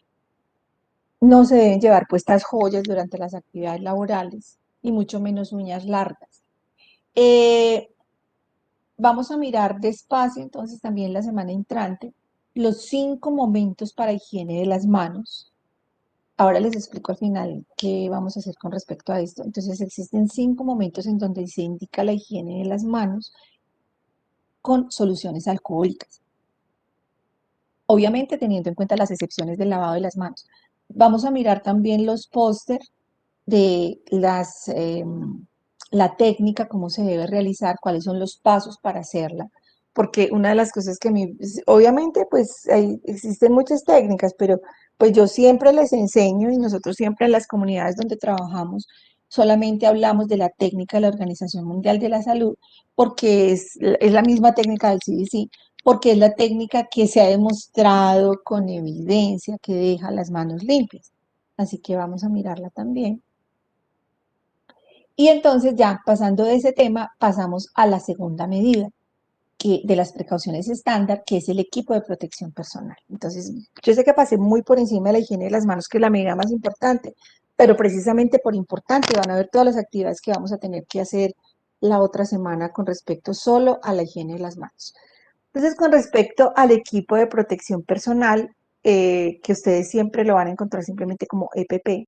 No se deben llevar puestas joyas durante las actividades laborales y mucho menos uñas largas. Vamos a mirar despacio entonces también la semana entrante los 5 momentos para higiene de las manos. Ahora les explico al final qué vamos a hacer con respecto a esto. Entonces existen 5 momentos en donde se indica la higiene de las manos con soluciones alcohólicas. Obviamente teniendo en cuenta las excepciones del lavado de las manos. Vamos a mirar también los pósters de la técnica, cómo se debe realizar, cuáles son los pasos para hacerla. Porque una de las cosas que a mí, obviamente, pues existen muchas técnicas, pero pues yo siempre les enseño y nosotros siempre en las comunidades donde trabajamos solamente hablamos de la técnica de la Organización Mundial de la Salud, porque es la misma técnica del CDC, porque es la técnica que se ha demostrado con evidencia que deja las manos limpias. Así que vamos a mirarla también. Y entonces ya pasando de ese tema, pasamos a la segunda medida de las precauciones estándar, que es el equipo de protección personal. Entonces, yo sé que pasé muy por encima de la higiene de las manos, que es la medida más importante, pero precisamente por importante van a ver todas las actividades que vamos a tener que hacer la otra semana con respecto solo a la higiene de las manos. Entonces, con respecto al equipo de protección personal, que ustedes siempre lo van a encontrar simplemente como EPP,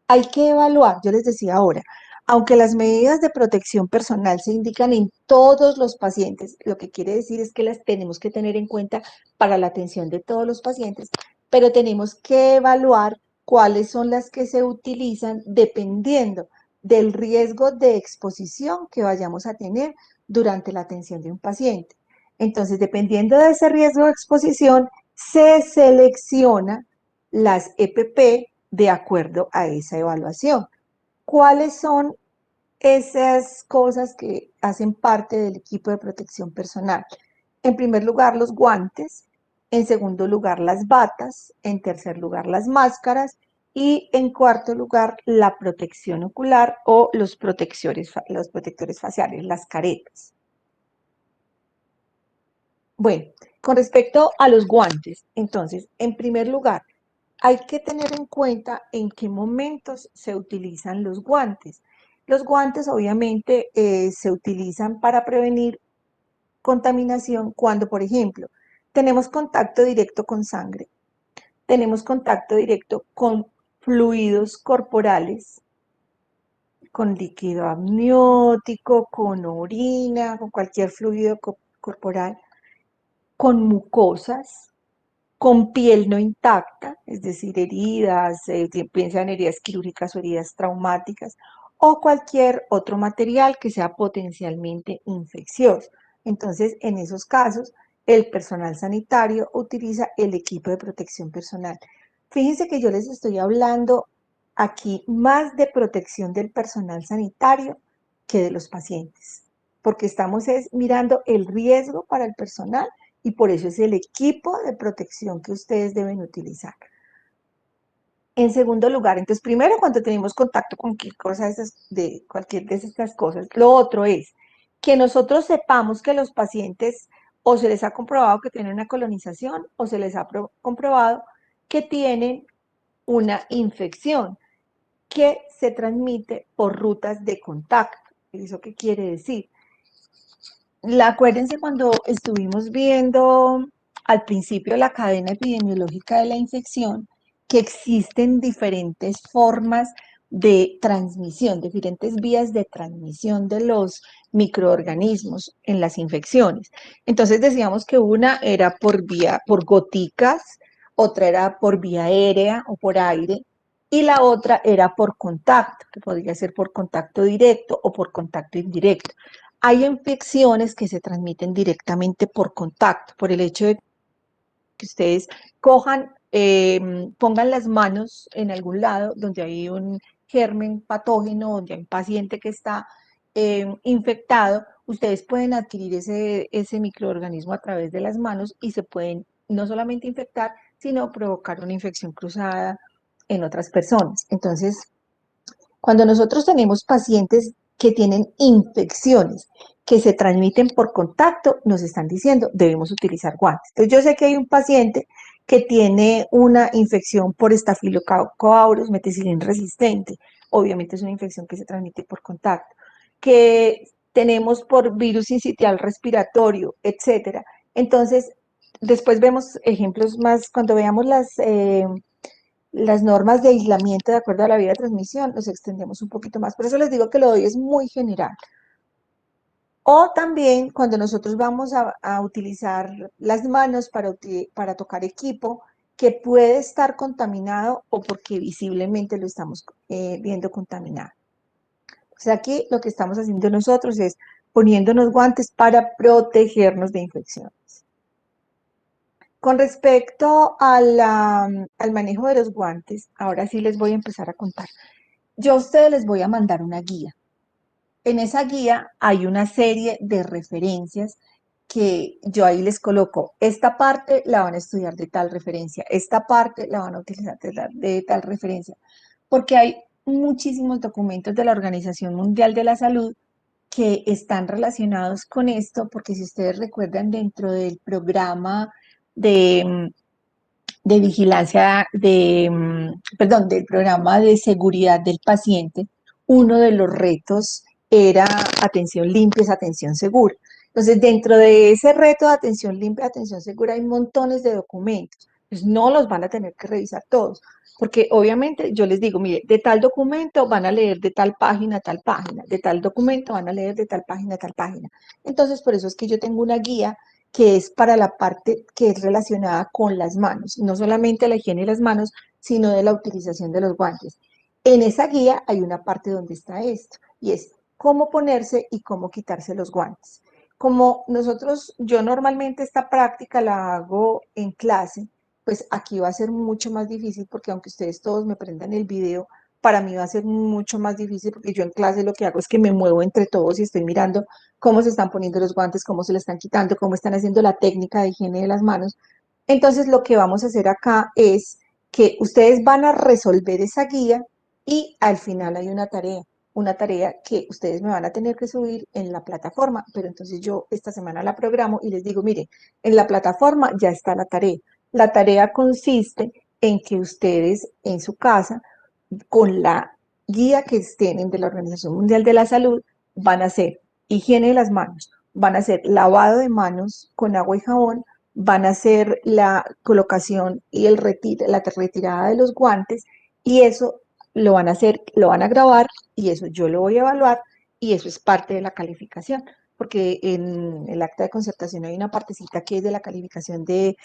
hay que evaluar, yo les decía ahora, aunque las medidas de protección personal se indican en todos los pacientes, lo que quiere decir es que las tenemos que tener en cuenta para la atención de todos los pacientes, pero tenemos que evaluar cuáles son las que se utilizan dependiendo del riesgo de exposición que vayamos a tener durante la atención de un paciente. Entonces, dependiendo de ese riesgo de exposición, se selecciona las EPP de acuerdo a esa evaluación. ¿Cuáles son esas cosas que hacen parte del equipo de protección personal? En primer lugar, los guantes, en segundo lugar, las batas, en tercer lugar, las máscaras y en cuarto lugar, la protección ocular o los protectores faciales, las caretas. Bueno, con respecto a los guantes, entonces, en primer lugar, hay que tener en cuenta en qué momentos se utilizan los guantes. Los guantes obviamente se utilizan para prevenir contaminación cuando, por ejemplo, tenemos contacto directo con sangre, tenemos contacto directo con fluidos corporales, con líquido amniótico, con orina, con cualquier fluido corporal, con mucosas, con piel no intacta, es decir, heridas, piensa en heridas quirúrgicas o heridas traumáticas, o cualquier otro material que sea potencialmente infeccioso. Entonces, en esos casos, el personal sanitario utiliza el equipo de protección personal. Fíjense que yo les estoy hablando aquí más de protección del personal sanitario que de los pacientes, porque estamos mirando el riesgo para el personal y por eso es el equipo de protección que ustedes deben utilizar. En segundo lugar, entonces primero cuando tenemos contacto con cualquier de estas cosas, lo otro es que nosotros sepamos que los pacientes o se les ha comprobado que tienen una colonización o se les ha comprobado que tienen una infección que se transmite por rutas de contacto. ¿Eso qué quiere decir? Acuérdense cuando estuvimos viendo al principio la cadena epidemiológica de la infección, que existen diferentes formas de transmisión, diferentes vías de transmisión de los microorganismos en las infecciones. Entonces decíamos que una era por goticas, otra era por vía aérea o por aire, y la otra era por contacto, que podría ser por contacto directo o por contacto indirecto. Hay infecciones que se transmiten directamente por contacto, por el hecho de que ustedes cojan, pongan las manos en algún lado donde hay un germen patógeno, donde hay un paciente que está infectado, ustedes pueden adquirir ese microorganismo a través de las manos y se pueden no solamente infectar, sino provocar una infección cruzada en otras personas. Entonces, cuando nosotros tenemos pacientes que tienen infecciones que se transmiten por contacto, nos están diciendo, debemos utilizar guantes. Entonces, yo sé que hay un paciente que tiene una infección por Staphylococcus aureus meticilin resistente. Obviamente es una infección que se transmite por contacto. Que tenemos por virus sincitial respiratorio, etcétera. Entonces, después vemos ejemplos más, cuando veamos las normas de aislamiento de acuerdo a la vía de transmisión, nos extendemos un poquito más. Por eso les digo que lo de hoy es muy general. O también cuando nosotros vamos a utilizar las manos para tocar equipo que puede estar contaminado o porque visiblemente lo estamos viendo contaminado. O sea, aquí lo que estamos haciendo nosotros es poniéndonos guantes para protegernos de infecciones. Con respecto al manejo de los guantes, ahora sí les voy a empezar a contar. Yo a ustedes les voy a mandar una guía. En esa guía hay una serie de referencias que yo ahí les coloco. Esta parte la van a estudiar de tal referencia, esta parte la van a utilizar de tal referencia, porque hay muchísimos documentos de la Organización Mundial de la Salud que están relacionados con esto, porque si ustedes recuerdan dentro del programa de, de vigilancia, perdón, del programa de seguridad del paciente, uno de los retos era atención limpia, es atención segura. Entonces, dentro de ese reto de atención limpia, atención segura, hay montones de documentos. Pues no los van a tener que revisar todos, porque obviamente yo les digo, mire, de tal documento van a leer de tal página a tal página, de tal documento van a leer de tal página a tal página. Entonces, por eso es que yo tengo una guía que es para la parte que es relacionada con las manos, no solamente la higiene de las manos, sino de la utilización de los guantes. En esa guía hay una parte donde está esto, y es cómo ponerse y cómo quitarse los guantes. Como yo normalmente esta práctica la hago en clase, pues aquí va a ser mucho más difícil porque aunque ustedes todos me prendan el video, para mí va a ser mucho más difícil porque yo en clase lo que hago es que me muevo entre todos y estoy mirando cómo se están poniendo los guantes, cómo se le están quitando, cómo están haciendo la técnica de higiene de las manos. Entonces, lo que vamos a hacer acá es que ustedes van a resolver esa guía y al final hay una tarea que ustedes me van a tener que subir en la plataforma, pero entonces yo esta semana la programo y les digo, mire, en la plataforma ya está la tarea. La tarea consiste en que ustedes en su casa, con la guía que tienen de la Organización Mundial de la Salud, van a hacer higiene de las manos, van a hacer lavado de manos con agua y jabón, van a hacer la colocación y la retirada de los guantes y eso lo van a hacer, lo van a grabar y eso yo lo voy a evaluar y eso es parte de la calificación, porque en el acta de concertación hay una partecita que es de la calificación de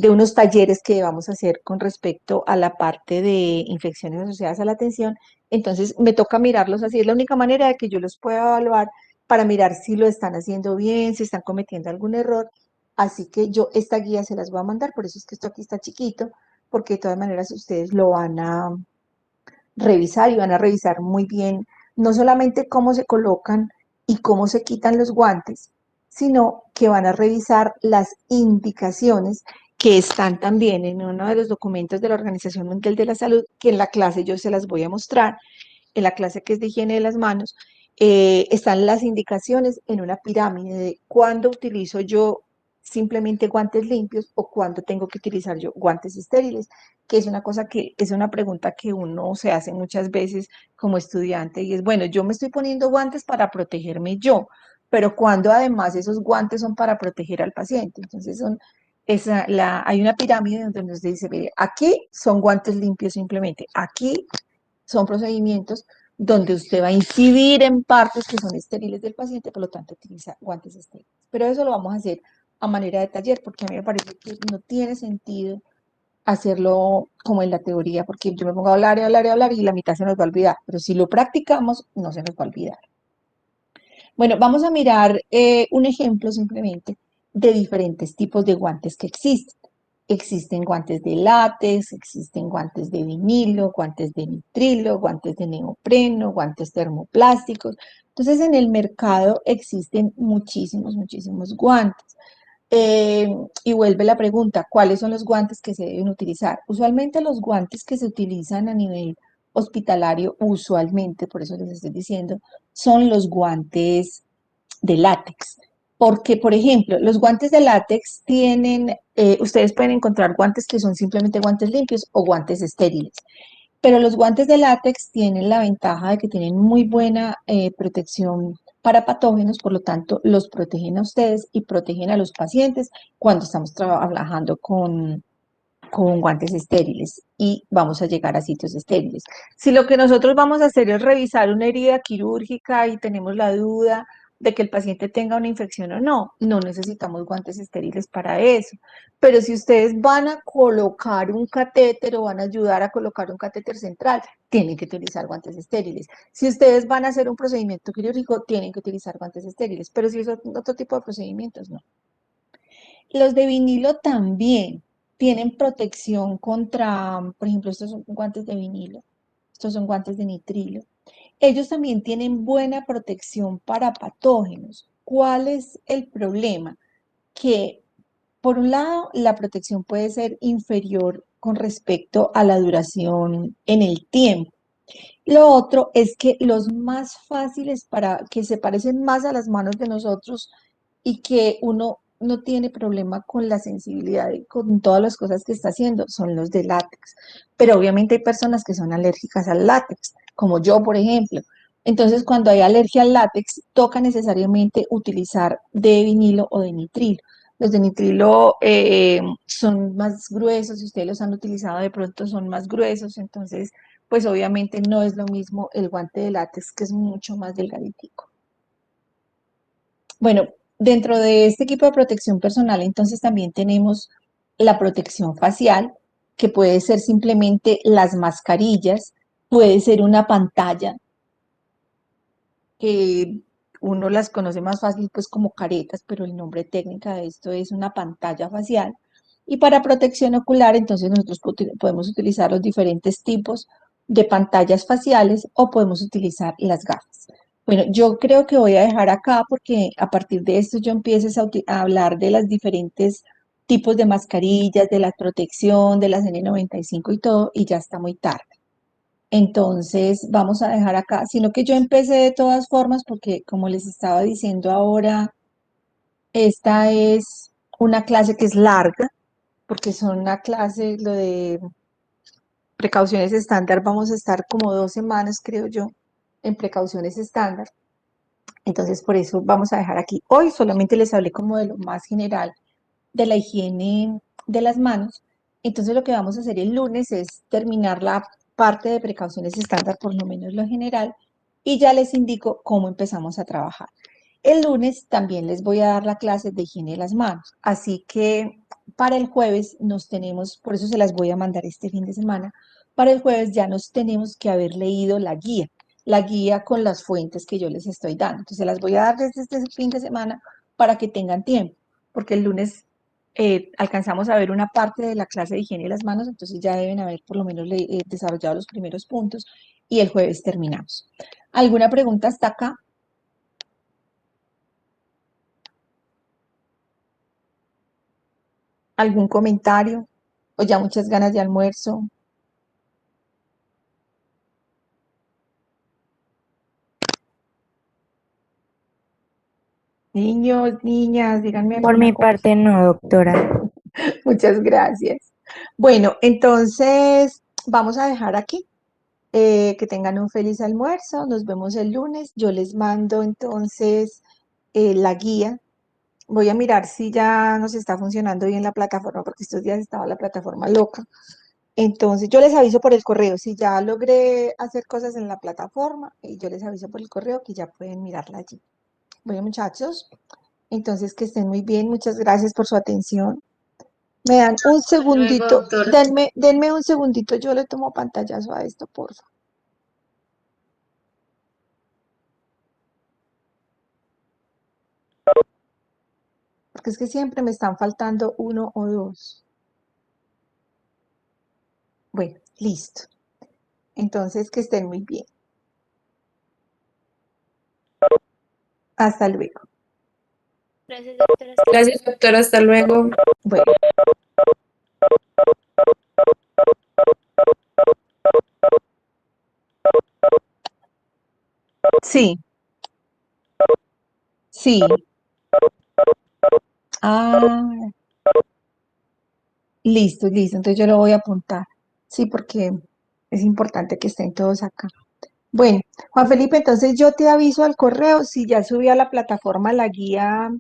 unos talleres que vamos a hacer con respecto a la parte de infecciones asociadas a la atención. Entonces me toca mirarlos así, es la única manera de que yo los pueda evaluar para mirar si lo están haciendo bien, si están cometiendo algún error. Así que yo esta guía se las voy a mandar, por eso es que esto aquí está chiquito, porque de todas maneras ustedes lo van a revisar y van a revisar muy bien, no solamente cómo se colocan y cómo se quitan los guantes, sino que van a revisar las indicaciones que están también en uno de los documentos de la Organización Mundial de la Salud, que en la clase yo se las voy a mostrar, en la clase que es de higiene de las manos, están las indicaciones en una pirámide de cuándo utilizo yo simplemente guantes limpios o cuándo tengo que utilizar yo guantes estériles, que es una cosa que es una pregunta que uno se hace muchas veces como estudiante y es, bueno, yo me estoy poniendo guantes para protegerme yo, pero cuando además esos guantes son para proteger al paciente. Entonces hay una pirámide donde nos dice, mire, aquí son guantes limpios simplemente, aquí son procedimientos donde usted va a incidir en partes que son estériles del paciente, por lo tanto utiliza guantes estériles. Pero eso lo vamos a hacer a manera de taller, porque a mí me parece que no tiene sentido hacerlo como en la teoría, porque yo me pongo a hablar y hablar y hablar y la mitad se nos va a olvidar, pero si lo practicamos, no se nos va a olvidar. Bueno, vamos a mirar un ejemplo simplemente de diferentes tipos de guantes que existen. Existen guantes de látex, existen guantes de vinilo, guantes de nitrilo, guantes de neopreno, guantes termoplásticos. Entonces, en el mercado existen muchísimos guantes. Y vuelve la pregunta, ¿cuáles son los guantes que se deben utilizar? Usualmente los guantes que se utilizan a nivel hospitalario, usualmente, por eso les estoy diciendo, son los guantes de látex. Porque, por ejemplo, los guantes de látex tienen, ustedes pueden encontrar guantes que son simplemente guantes limpios o guantes estériles. Pero los guantes de látex tienen la ventaja de que tienen muy buena protección para patógenos, por lo tanto, los protegen a ustedes y protegen a los pacientes cuando estamos trabajando con guantes estériles y vamos a llegar a sitios estériles. Si lo que nosotros vamos a hacer es revisar una herida quirúrgica y tenemos la duda de que el paciente tenga una infección o no, no necesitamos guantes estériles para eso. Pero si ustedes van a colocar un catéter o van a ayudar a colocar un catéter central, tienen que utilizar guantes estériles. Si ustedes van a hacer un procedimiento quirúrgico, tienen que utilizar guantes estériles. Pero si es otro tipo de procedimientos, no. Los de vinilo también tienen protección contra, por ejemplo, estos son guantes de vinilo, estos son guantes de nitrilo. Ellos también tienen buena protección para patógenos. ¿Cuál es el problema? Que, por un lado, la protección puede ser inferior con respecto a la duración en el tiempo. Lo otro es que los más fáciles para que se parecen más a las manos de nosotros y que uno no tiene problema con la sensibilidad y con todas las cosas que está haciendo son los de látex. Pero obviamente hay personas que son alérgicas al látex, como yo, por ejemplo. Entonces, cuando hay alergia al látex, toca necesariamente utilizar de vinilo o de nitrilo. Los de nitrilo son más gruesos, si ustedes los han utilizado de pronto son más gruesos, entonces pues obviamente no es lo mismo el guante de látex, que es mucho más delgaditico. Bueno, dentro de este equipo de protección personal, entonces también tenemos la protección facial, que puede ser simplemente las mascarillas, puede ser una pantalla, que uno las conoce más fácil pues como caretas, pero el nombre técnico de esto es una pantalla facial. Y para protección ocular, entonces nosotros podemos utilizar los diferentes tipos de pantallas faciales o podemos utilizar las gafas. Bueno, yo creo que voy a dejar acá porque a partir de esto yo empieces a hablar de las diferentes tipos de mascarillas, de la protección, de las N95 y todo, y ya está muy tarde. Entonces, vamos a dejar acá, sino que yo empecé de todas formas porque, como les estaba diciendo ahora, esta es una clase que es larga, porque son una clase, lo de precauciones estándar, vamos a estar como 2 semanas, creo yo, en precauciones estándar. Entonces, por eso vamos a dejar aquí. Hoy solamente les hablé como de lo más general de la higiene de las manos. Entonces, lo que vamos a hacer el lunes es terminar la parte de precauciones estándar, por lo menos lo general, y ya les indico cómo empezamos a trabajar. El lunes también les voy a dar la clase de higiene de las manos, así que para el jueves nos tenemos, por eso se las voy a mandar este fin de semana, para el jueves ya nos tenemos que haber leído la guía con las fuentes que yo les estoy dando. Entonces se las voy a dar desde este fin de semana para que tengan tiempo, porque el lunes alcanzamos a ver una parte de la clase de higiene de las manos, entonces ya deben haber por lo menos desarrollado los primeros puntos y el jueves terminamos. ¿Alguna pregunta hasta acá? ¿Algún comentario? ¿O ya muchas ganas de almuerzo? Niños, niñas, díganme Por alguna mi cosa. parte no, doctora. Muchas gracias. Bueno, entonces vamos a dejar aquí. Que tengan un feliz almuerzo. Nos vemos el lunes. Yo les mando entonces la guía. Voy a mirar si ya nos está funcionando bien la plataforma, porque estos días estaba la plataforma loca. Entonces, yo les aviso por el correo. Si ya logré hacer cosas en la plataforma, yo les aviso por el correo que ya pueden mirarla allí. Bueno, muchachos, entonces que estén muy bien. Muchas gracias por su atención. Me dan un Luego, segundito. doctora. Denme un segundito. Yo le tomo pantallazo a esto, por favor. Porque es que siempre me están faltando uno o dos. Bueno, listo. Entonces, que estén muy bien. Hasta luego. Gracias, doctora. Gracias, doctora. Hasta luego. Bueno. Sí. Sí. Ah, listo, listo. Entonces yo lo voy a apuntar. Sí, porque es importante que estén todos acá. Bueno, Juan Felipe, entonces yo te aviso al correo si ya subí a la plataforma la guía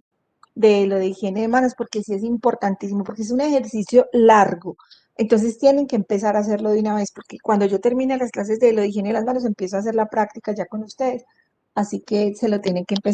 de lo de higiene de manos, porque sí es importantísimo, porque es un ejercicio largo. Entonces tienen que empezar a hacerlo de una vez, porque cuando yo termine las clases de lo de higiene de las manos, empiezo a hacer la práctica ya con ustedes. Así que se lo tienen que empezar.